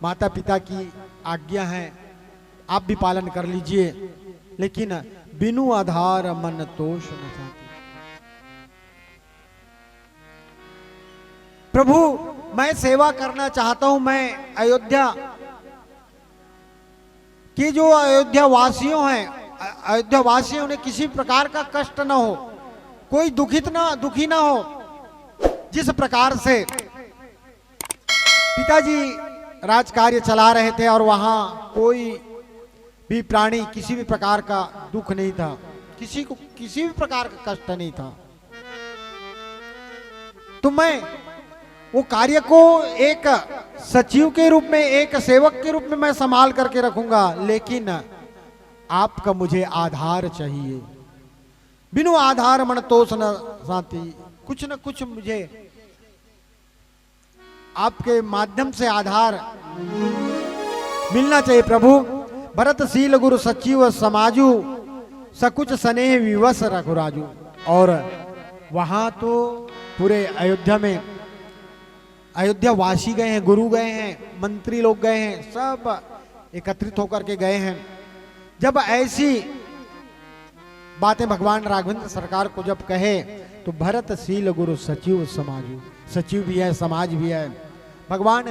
B: माता पिता की आज्ञा है, आप भी पालन कर लीजिए, लेकिन बिनु आधार मन तोष न जाती। प्रभु मैं सेवा करना चाहता हूं, मैं अयोध्या के जो अयोध्या वासियों हैं, अयोध्या वासियों उन्हें किसी प्रकार का कष्ट न हो, कोई दुखी ना हो। जिस प्रकार से पिताजी राज कार्य चला रहे थे और वहां कोई भी प्राणी किसी भी प्रकार का दुख नहीं था, किसी को किसी भी प्रकार का कष्ट नहीं था, तो मैं वो कार्य को एक सचिव के रूप में, एक सेवक के रूप में मैं संभाल करके रखूंगा, लेकिन आपका मुझे आधार चाहिए। बिनु आधार मन तोष न शांति, कुछ न कुछ मुझे आपके माध्यम से आधार मिलना चाहिए प्रभु। भरत शील गुरु सचिव समाजू, सकुच स्नेह विवश रघुराजू। और वहां तो पूरे अयोध्या में अयोध्या वासी गए हैं, गुरु गए हैं, मंत्री लोग गए हैं, सब एकत्रित होकर के गए हैं। जब ऐसी बातें भगवान राघवेंद्र सरकार को जब कहे, तो भरत शील गुरु सचिव समाजू, सचिव भी है, समाज भी है, भगवान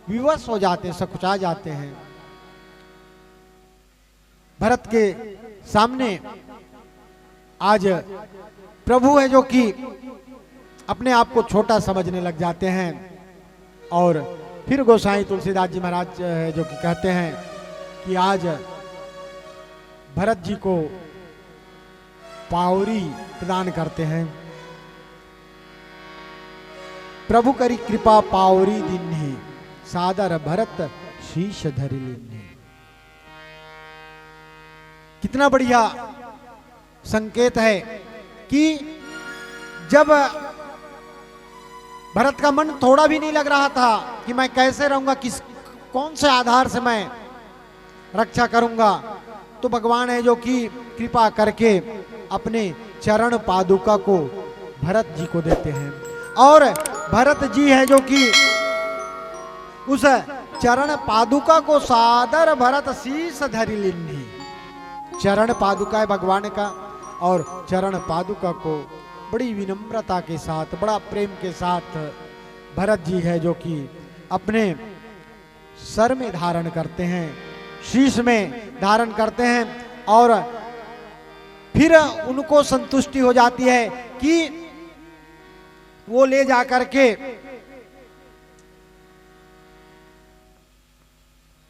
B: विवश हो जाते हैं, सकुचा जाते हैं। भरत के सामने आज प्रभु है जो कि अपने आप को छोटा समझने लग जाते हैं। और फिर गोसाई तुलसीदास जी महाराज है जो कि कहते हैं कि आज भरत जी को पावरी प्रदान करते हैं। प्रभु करी कृपा पावरी दिन्ही, सादर भरत शीश धरि लिन्ही। कितना बढ़िया संकेत है कि जब भरत का मन थोड़ा भी नहीं लग रहा था कि मैं कैसे रहूंगा, कौन से आधार से मैं रक्षा करूंगा, तो भगवान है जो कि कृपा करके अपने चरण पादुका को भरत जी को देते हैं। और भरत जी है जो कि उस चरण पादुका को सादर भरत शीश धरि लिन्ही, चरण पादुका है भगवान का, और चरण पादुका को बड़ी विनम्रता के साथ, बड़ा प्रेम के साथ भरत जी है जो कि अपने सर में धारण करते हैं, शीश में धारण करते हैं, और फिर उनको संतुष्टि हो जाती है कि वो ले जाकर के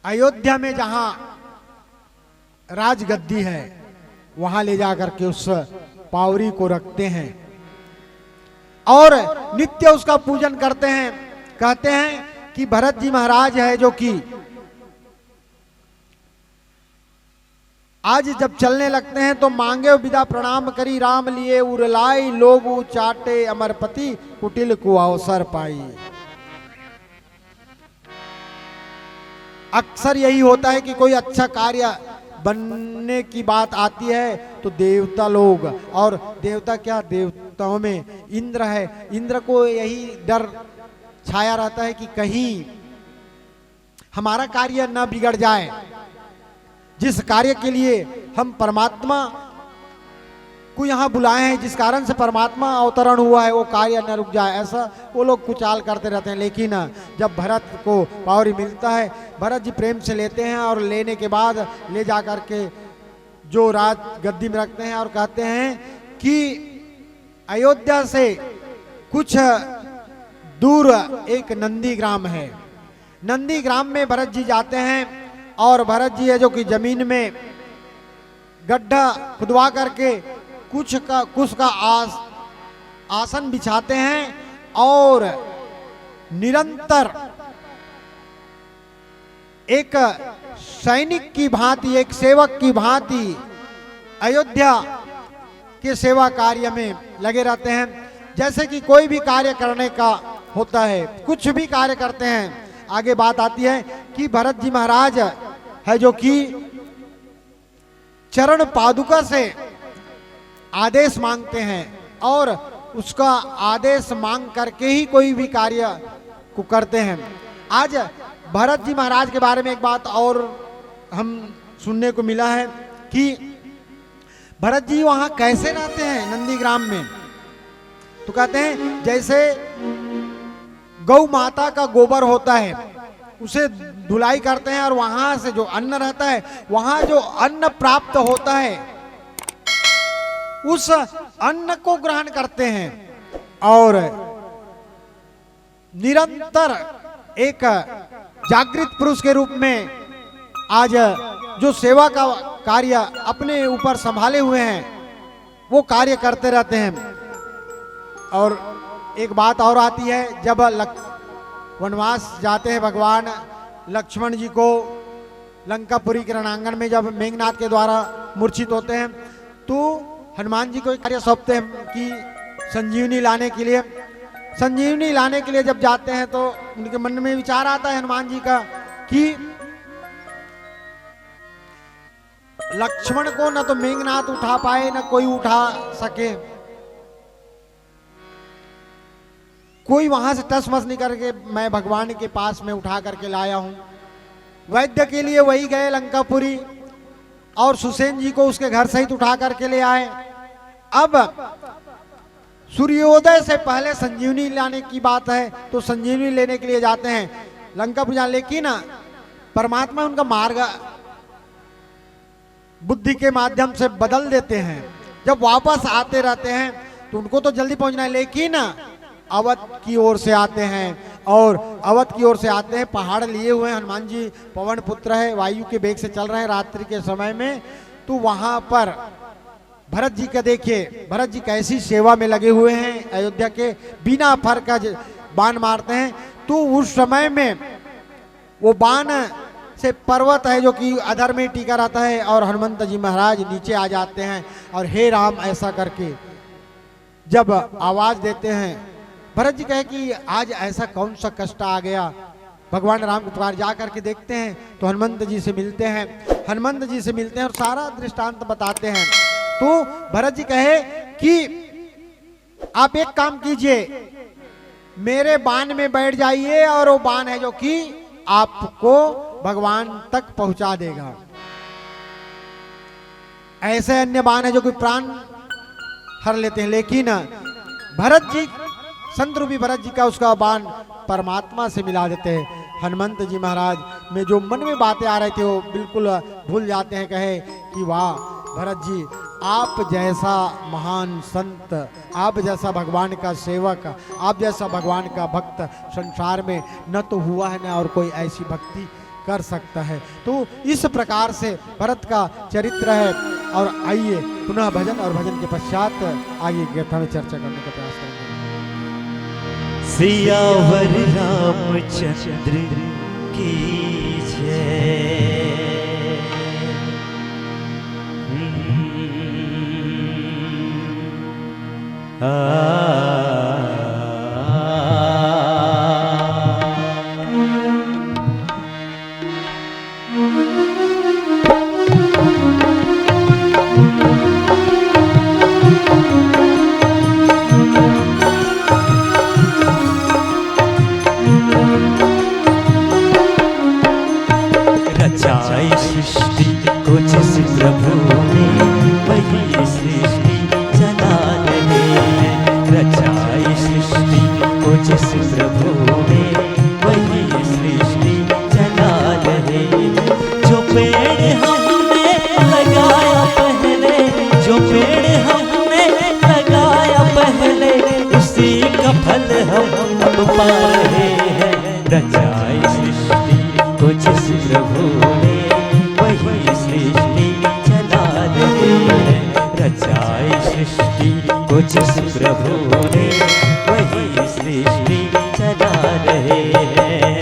B: अयोध्या में जहां राजगद्दी है वहां ले जाकर के उस पावरी को रखते हैं और नित्य उसका पूजन करते हैं। कहते हैं कि भरत जी महाराज है जो कि आज जब चलने लगते हैं तो मांगे विदा प्रणाम करी, राम लिए उरलाई, लोग चाटे अमरपति, कुटिल को अवसर पाई। अक्सर यही होता है कि कोई अच्छा कार्य बनने की बात आती है तो देवता लोग, और देवता क्या, देवताओं में इंद्र है, इंद्र को यही डर छाया रहता है कि कहीं हमारा कार्य न बिगड़ जाए, जिस कार्य के लिए हम परमात्मा को यहाँ बुलाए हैं, जिस कारण से परमात्मा अवतरण हुआ है, वो कार्य न रुक जाए, ऐसा वो लोग कुचाल करते रहते हैं। लेकिन जब भरत को पावरी मिलता है, भरत जी प्रेम से लेते हैं और लेने के बाद ले जा कर के जो राज गद्दी में रखते हैं और कहते हैं कि अयोध्या से कुछ दूर एक नंदी ग्राम है, नंदी ग्राम में भरत जी जाते हैं और भरत जी है जो कि जमीन में गड्ढा खुदवा करके कुछ का आसन बिछाते हैं और निरंतर एक सैनिक की भांति, एक सेवक की भांति अयोध्या के सेवा कार्य में लगे रहते हैं। जैसे कि कोई भी कार्य करने का होता है, कुछ भी कार्य करते हैं, आगे बात आती है कि भरत जी महाराज है जो कि चरण पादुका से आदेश मांगते हैं और उसका आदेश मांग करके ही कोई भी कार्य को करते हैं। आज भरत जी महाराज के बारे में एक बात और हम सुनने को मिला है कि भरत जी वहां कैसे रहते हैं नंदीग्राम में, तो कहते हैं जैसे गौ माता का गोबर होता है उसे धुलाई करते हैं और वहां से जो अन्न रहता है, वहां जो अन्न प्राप्त होता है उस अन्न को ग्रहण करते हैं और निरंतर एक जागृत पुरुष के रूप में आज जो सेवा का कार्य अपने ऊपर संभाले हुए हैं वो कार्य करते रहते हैं। और एक बात और आती है, जब वनवास जाते हैं भगवान लक्ष्मण जी को लंकापुरी के रणांगण में, जब मेघनाथ के द्वारा मूर्छित होते हैं तो हनुमान जी को एक कार्य सौंपते हैं कि संजीवनी लाने के लिए, संजीवनी लाने के लिए जब जाते हैं तो उनके मन में विचार आता है हनुमान जी का कि लक्ष्मण को न तो मेघनाथ उठा पाए न कोई उठा सके, कोई वहां से टस मस नहीं करके मैं भगवान के पास में उठा करके लाया हूं। वैद्य के लिए वही गए लंकापुरी और सुसेन जी को उसके घर सहित उठा करके ले आए। अब सूर्योदय से पहले संजीवनी लाने की बात है तो संजीवनी लेने के लिए जाते हैं लंकापुरी, लेकिन परमात्मा उनका मार्ग बुद्धि के माध्यम से बदल देते हैं। जब वापस आते रहते हैं तो उनको तो जल्दी पहुंचना है, लेकिन अवध की ओर से आते हैं और अवध की ओर से आते हैं, पहाड़ लिए हुए हैं, हनुमान जी पवन पुत्र है, वायु के वेग से चल रहे हैं रात्रि के समय में, तो वहां पर भरत जी का देखिए, भरत जी कैसी सेवा में लगे हुए हैं, अयोध्या के बिना फर का बाण मारते हैं। तो उस समय में वो बाण से पर्वत है जो कि अधर में टीका रहता है और हनुमंत जी महाराज नीचे आ जाते हैं और हे राम ऐसा करके जब आवाज देते हैं, भरत जी कहे कि आज ऐसा कौन सा कष्ट आ गया। भगवान राम को पुकार जा करके देखते हैं तो हनुमंत जी से मिलते हैं, हनुमंत जी से मिलते हैं और सारा दृष्टांत बताते हैं। तो भरत जी कहे कि आप एक काम कीजिए, मेरे बाण में बैठ जाइए और वो बाण है जो कि आपको भगवान तक पहुंचा देगा। ऐसे अन्य बाण है जो कि प्राण हर लेते हैं, लेकिन भरत जी, संत रूपी भरत जी का उसका बाण परमात्मा से मिला देते हैं। हनुमंत जी महाराज में जो मन में बातें आ रहे थे वो बिल्कुल भूल जाते हैं। कहे कि वाह भरत जी, आप जैसा महान संत, आप जैसा भगवान का सेवक, आप जैसा भगवान का भक्त संसार में न तो हुआ है, न और कोई ऐसी भक्ति कर सकता है। तो इस प्रकार से भरत का चरित्र है। और आइए पुनः भजन, और भजन के पश्चात आगे गाथा में चर्चा करने का प्रयास करेंगे।
A: सियावर रामचंद्र की जय। रचाई सृष्टि को जिस प्रभु ने, वही सृष्टि चला रहे हैं। रचाई सृष्टि को जिस प्रभु ने, वही सृष्टि चला रहे हैं। जो पेड़ हमने लगाया पहले, जो पेड़ हमने लगाया पहले, उसी का फल हम अब पा रहे हैं। रचाई सृष्टि को जिस प्रभु ने, वही सृष्टि चला रहे हैं। रचाई सृष्टि को जिस प्रभु ने, वही सृष्टि चला रहे हैं।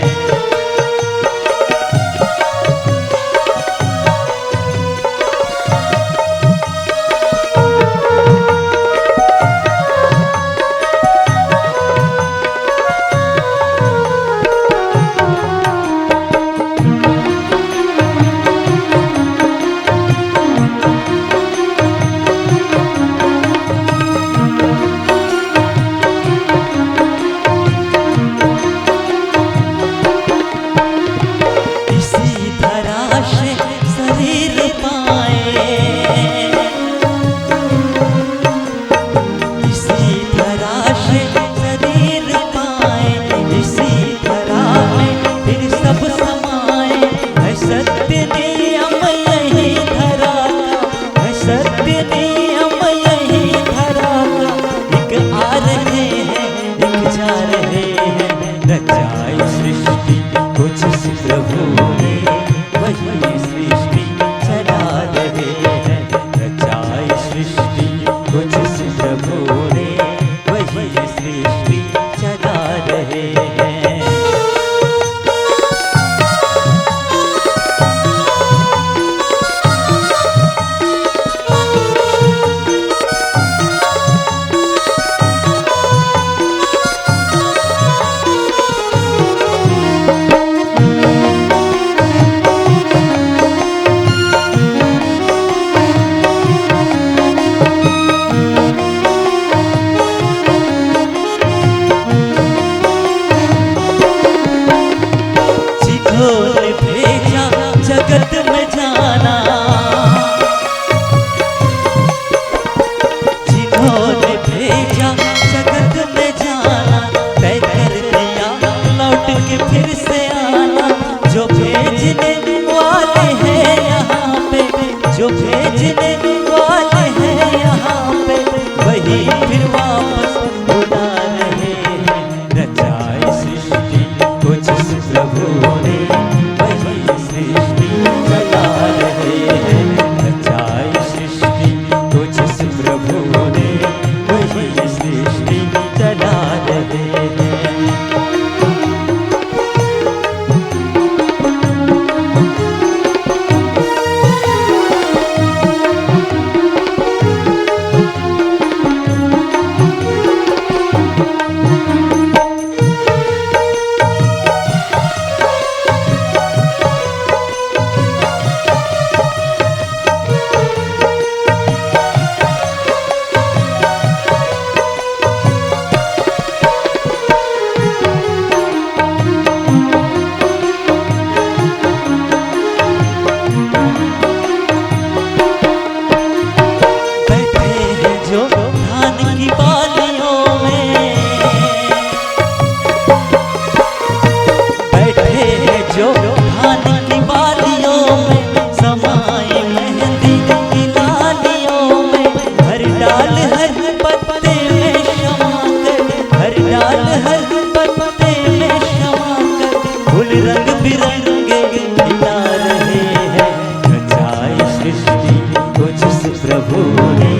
A: हर पत्ते में क्षमा कर, हर डाल हर पत्ते में क्षमा कर, फूल रंग बिरंगे खिला रहे हैं। रचाई सृष्टि को जिस प्रभु ने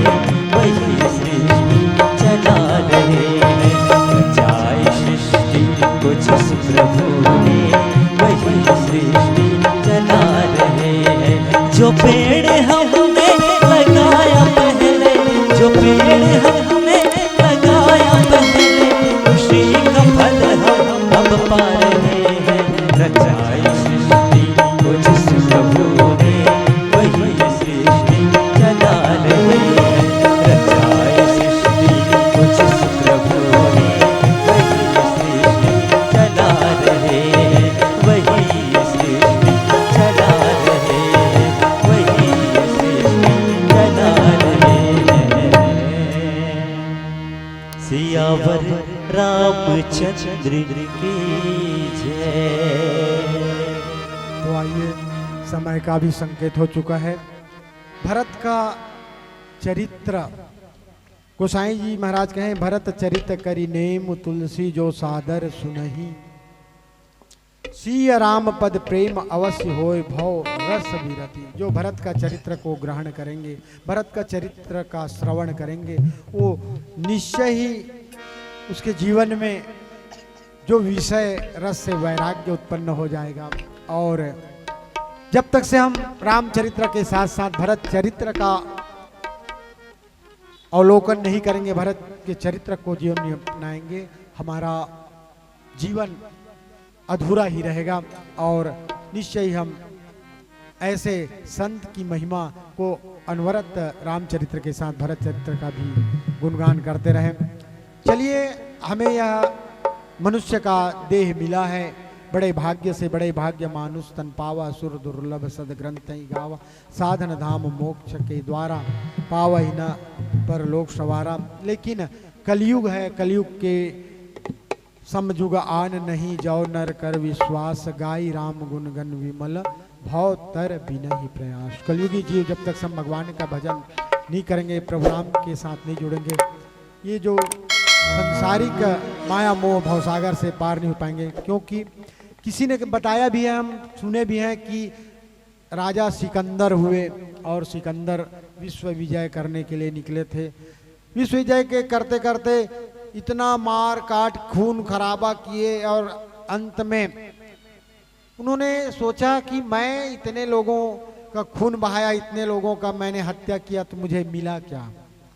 A: वही सृष्टि चला रहे हैं। रचाई सृष्टि को जिस प्रभु ने वही सृष्टि चला रहे हैं। जो पेड़ हमने लगाया पहले, जो पेड़ हमने लगाया पहले, खुशी का फल हम अब पा रहे हैं। रचाई सृष्टि को जिस प्रभु ने वही सृष्टि चला रहे हैं। रचाई सृष्टि को जिस प्रभु ने वही सृष्टि चला रहे हैं। वही सृष्टि चला रहे हैं। वही सृष्टि चला रहे हैं। सियावर रामचंद्र की जय।
B: तो आइए, समय का भी संकेत हो चुका है। भरत का चरित्र, गोसाई जी महाराज कहें, भरत चरित करी नेम तुलसी जो सादर सुनहि, सिय राम पद प्रेम अवश्य होय भव रस विरति। जो भरत का चरित्र को ग्रहण करेंगे, भरत का चरित्र का श्रवण करेंगे, वो निश्चय ही उसके जीवन में जो विषय रस से वैराग्य उत्पन्न हो जाएगा। और जब तक से हम रामचरित्र के साथ साथ भरत चरित्र का अवलोकन नहीं करेंगे, भरत के चरित्र को जीवन में अपनाएंगे, हमारा जीवन अधूरा ही रहेगा। और निश्चय ही हम ऐसे संत की महिमा को अनवरत रामचरित्र के साथ भरत चरित्र का भी गुणगान करते रहें। चलिए, हमें यह मनुष्य का देह मिला है, बड़े भाग्य से बड़े भाग्य मानुष तन पावा, सुर दुर्लभ सद ग्रंथ गावा, साधन धाम मोक्ष के द्वारा पावा ही न पर लोक सवारा। लेकिन कलयुग है, कलयुग के समजुग आन नहीं, जाओ नर कर विश्वास, गाई राम गुण गण विमल, भव तर बिना ही प्रयास। कलयुगी जीव जब तक हम भगवान का भजन नहीं करेंगे, प्रभु राम के साथ नहीं जुड़ेंगे, ये जो संसारिक माया मोह भवसागर से पार नहीं हो पाएंगे। क्योंकि किसी ने बताया भी है, हम सुने भी हैं कि राजा सिकंदर हुए और सिकंदर विश्व विजय करने के लिए निकले थे। विश्व विजय के करते करते इतना मार काट खून खराबा किए और अंत में उन्होंने सोचा कि मैं इतने लोगों का खून बहाया, इतने लोगों का मैंने हत्या किया, तो मुझे मिला क्या?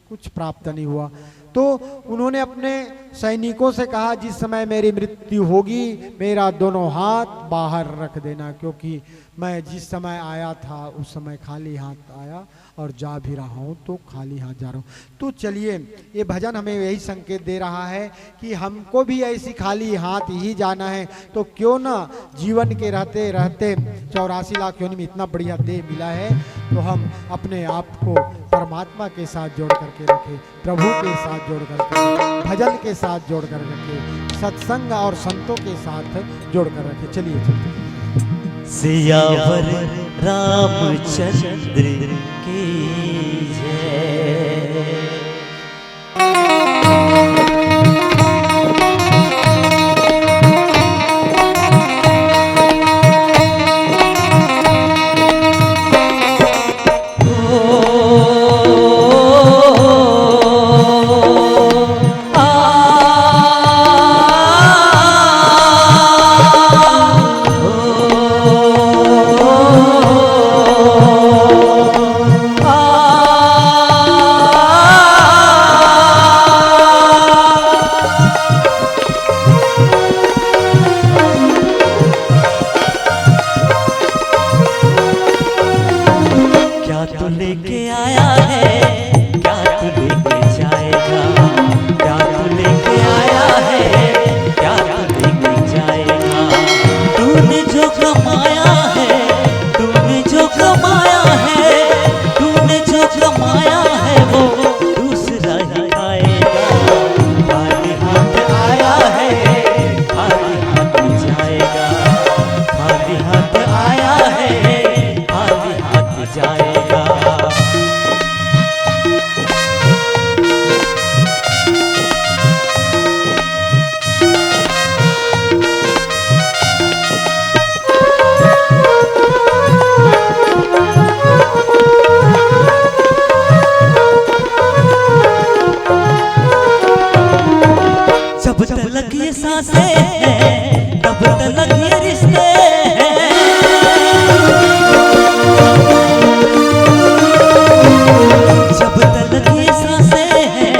B: कुछ प्राप्त नहीं हुआ। तो उन्होंने अपने सैनिकों से कहा, जिस समय मेरी मृत्यु होगी मेरा दोनों हाथ बाहर रख देना, क्योंकि मैं जिस समय आया था उस समय खाली हाथ आया और जा भी रहा हूँ तो खाली हाथ जा रहा हूँ। तो चलिए, ये भजन हमें यही संकेत दे रहा है कि हमको भी ऐसी खाली हाथ ही जाना है। तो क्यों ना जीवन के रहते रहते 84 लाख योनि में इतना बढ़िया देह मिला है, तो हम अपने आप को परमात्मा के साथ जोड़ करके रखें, प्रभु के साथ जोड़ करके, भजन के साथ जोड़ कर रखें, सत्संग और संतों के साथ जोड़ कर रखें। चलिए चलते।
A: सियावर रामचंद्र की जय। आ जब तलक ये सांसें हैं तब तलक ये रिश्ते हैं। जब तलक ये सांसें हैं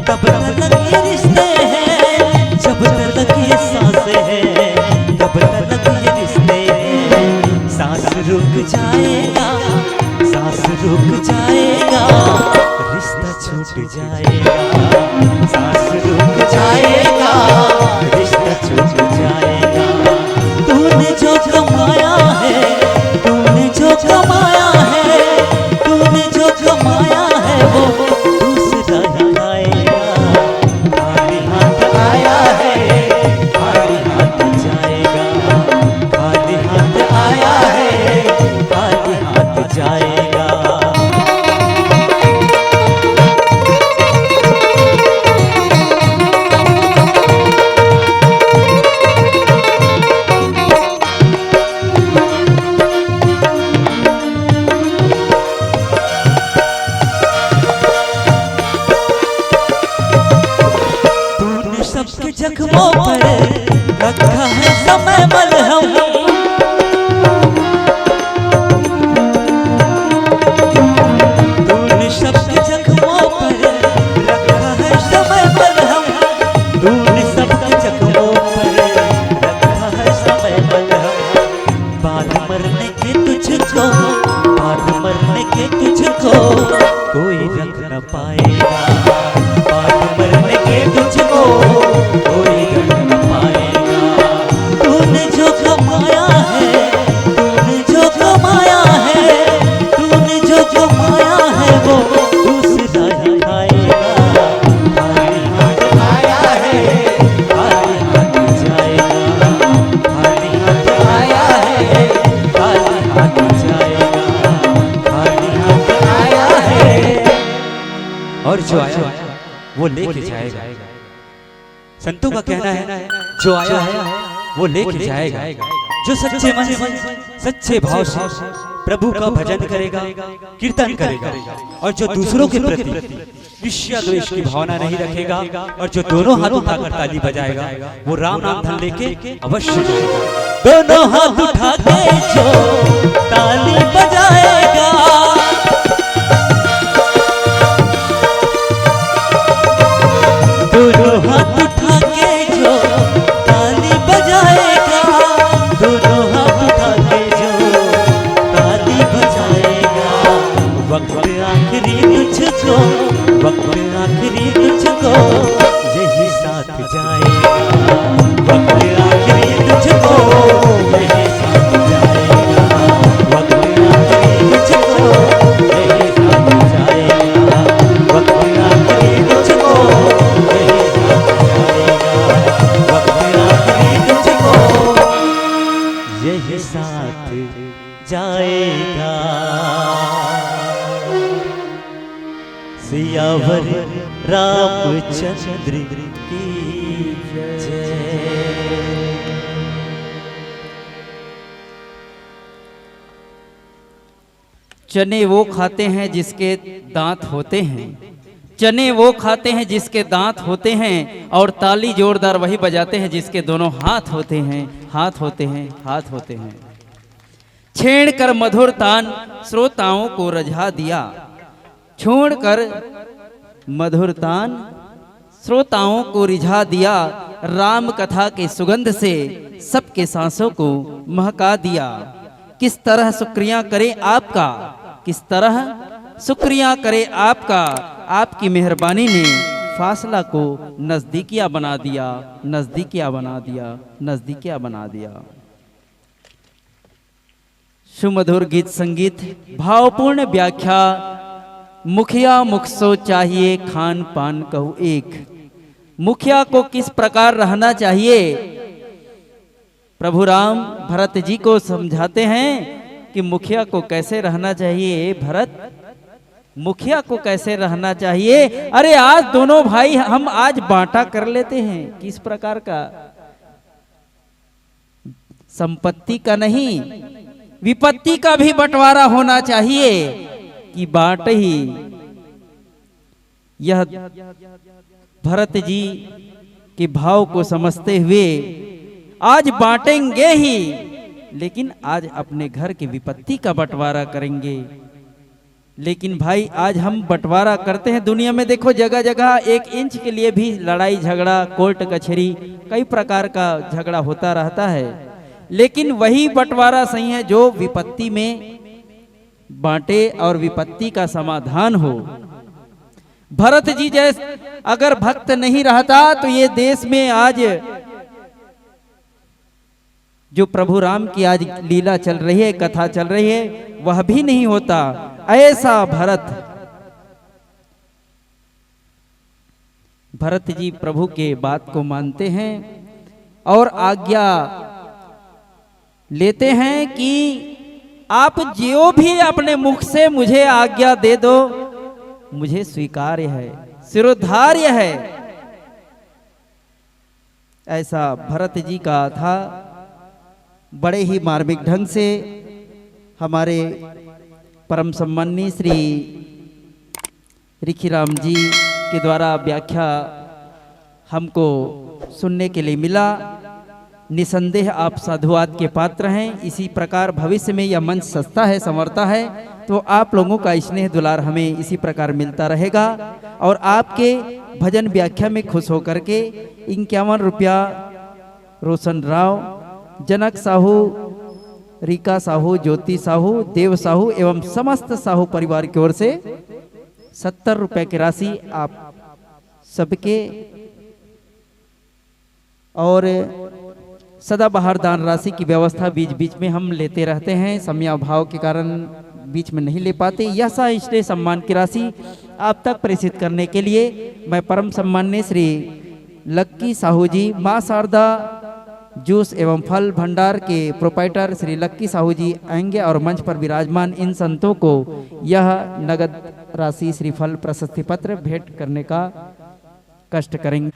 A: तब तलक ये रिश्ते हैं। जब तलक ये सांसें हैं तब तलक ये रिश्ते हैं। सांस रुक जाएगा, सांस रुक जाएगा, रिश्ता छूट जाएगा। सांस रुक जाएगा, रिश्ता छूट जाएगा। तूने जो कमाया है, तूने जो कमाया है, तूने जो कमाया है वो दूसरा ही खाएगा। खाली हाथ आया है, खाली हाथ जाएगा। खाली हाथ आया है, खाली हाथ जाएगा। तूने सबके जख्मों पर रखा है समय मलहम। तूने सबके जख्मों पर रखा है समय मलहम। तूने सबके जख्मों पर रखा है समय मलहम। बाद मरने के तुझको, बाद मरने के तुझको कोई रख न पाएगा। बाद मरने के तुझको कोई रख न पाएगा। तूने जो कमाया है, तूने जो कमाया है, तूने जो कमाया है वो दूसरा ही खाएगा। खाली हाथ आया है, खाली हाथ जाएगा। खाली हाथ आया है, खाली हाथ जाएगा। खाली हाथ आया है और जो आया वो लेके जाएगा। संतों का कहना है जो आया है वो लेके जाएगा। जो सच्चे मन से, सच्चे भाव से प्रभु का भजन करेगा, कीर्तन करेगा और जो दूसरों के प्रति ईर्ष्या द्वेष की भावना नहीं रखेगा और जो दोनों हाथ उठाकर ताली बजाएगा वो राम नाम धन लेके अवश्य जाएगा। दोनों हाथ उठा के जो ताली बजाएगा, दोनों हाथ उठा के जो ताली बजाएगा, दोनों हाथ उठा के जो ताली बजाएगा। वक्त आखिरी तुझको, वक्त आखिरी तुझको यही साथ जाएगा। वक्त आखिरी तुझको यही साथ जाएगा। वक्त आखिरी तुझको यही साथ जाएगा। वक्त आखिरी तुझको यही साथ जाएगा। सियावर रामचंद्र की जय।
C: चने वो खाते हैं जिसके दांत होते हैं, चने वो खाते हैं जिसके दांत होते हैं, और ताली जोरदार वही बजाते हैं जिसके दोनों हाथ होते हैं, हाथ होते हैं, हाथ होते हैं। छेड़ कर मधुर तान श्रोताओं को रझा दिया, छोड़ कर मधुर तान श्रोताओं को रिझा दिया। राम कथा के सुगंध से सबके सांसों को महका दिया। किस तरह शुक्रिया करें आपका, किस तरह शुक्रिया करे आपका। आपकी मेहरबानी ने फासला को नजदीकिया बना दिया, नजदीकिया बना दिया, नजदीकिया बना दिया। सुमधुर गीत संगीत भावपूर्ण व्याख्या। मुखिया मुख सो चाहिए खान पान कहूँ एक। मुखिया को किस प्रकार रहना चाहिए, प्रभु राम भरत जी को समझाते हैं कि मुखिया को कैसे रहना चाहिए। भरत, मुखिया को कैसे रहना चाहिए। अरे आज दोनों भाई हम आज बांटा कर लेते हैं। किस प्रकार का, संपत्ति का नहीं, विपत्ति का भी बंटवारा होना चाहिए कि बांट ही। यह भरत जी कि भाव को समझते हुए आज बांटेंगे ही, लेकिन आज अपने घर की विपत्ति का बंटवारा करेंगे। लेकिन भाई आज हम बंटवारा करते हैं, दुनिया में देखो जगह जगह 1 इंच के लिए भी लड़ाई झगड़ा, कोर्ट कचहरी, कई प्रकार का झगड़ा होता रहता है। लेकिन वही बंटवारा सही है जो विपत्ति में बांटे और विपत्ति का समाधान हो। भरत जी जैसे अगर भक्त नहीं रहता तो ये देश में आज जो प्रभु राम की आज लीला चल रही है, कथा चल रही है, वह भी नहीं होता। ऐसा भरत जी प्रभु के बात को मानते हैं और आज्ञा लेते हैं कि आप जो भी अपने मुख से मुझे आज्ञा दे दो, मुझे स्वीकार्य है, शिरोधार्य है। ऐसा भरत जी का था। बड़े ही मार्मिक ढंग से हमारे परम सम्माननीय श्री रिखीराम जी के द्वारा व्याख्या हमको सुनने के लिए मिला। निसंदेह आप साधुवाद के पात्र हैं। इसी प्रकार भविष्य में यह मंच सस्ता है, संवरता है, तो आप लोगों का स्नेह दुलार हमें इसी प्रकार मिलता रहेगा। और आपके भजन व्याख्या में खुश होकर के 51 रुपया रोशन राव, जनक साहू, रीका साहू, ज्योति साहू, देव साहू एवं समस्त साहू परिवार की ओर से 70 रुपए की राशि आप सबके और सदाबहार दान राशि की व्यवस्था बीच बीच में हम लेते रहते हैं। समयाभाव के कारण बीच में नहीं ले पाते। यह सहिष्णु सम्मान की राशि आप तक प्रेषित करने के लिए मैं परम सम्माननीय श्री लक्की साहू जी, माँ शारदा जूस एवं फल भंडार के प्रोपाइटर श्री लक्की साहू जी आएंगे और मंच पर विराजमान इन संतों को यह नगद राशि श्रीफल प्रशस्ति पत्र भेंट करने का कष्ट करेंगे।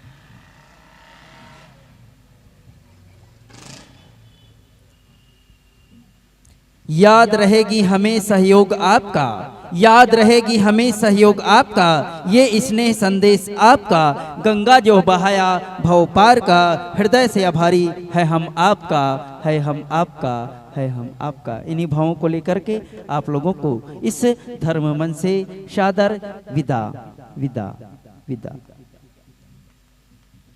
C: याद रहेगी हमें सहयोग आपका, याद रहेगी हमें सहयोग आपका, ये स्नेह संदेश आपका, गंगा जो बहाया भव पार का, हृदय से आभारी है हम आपका, है हम आपका, है हम आपका। इन्हीं भावों को लेकर के आप लोगों को इस धर्म मन से सादर विदा विदा विदा।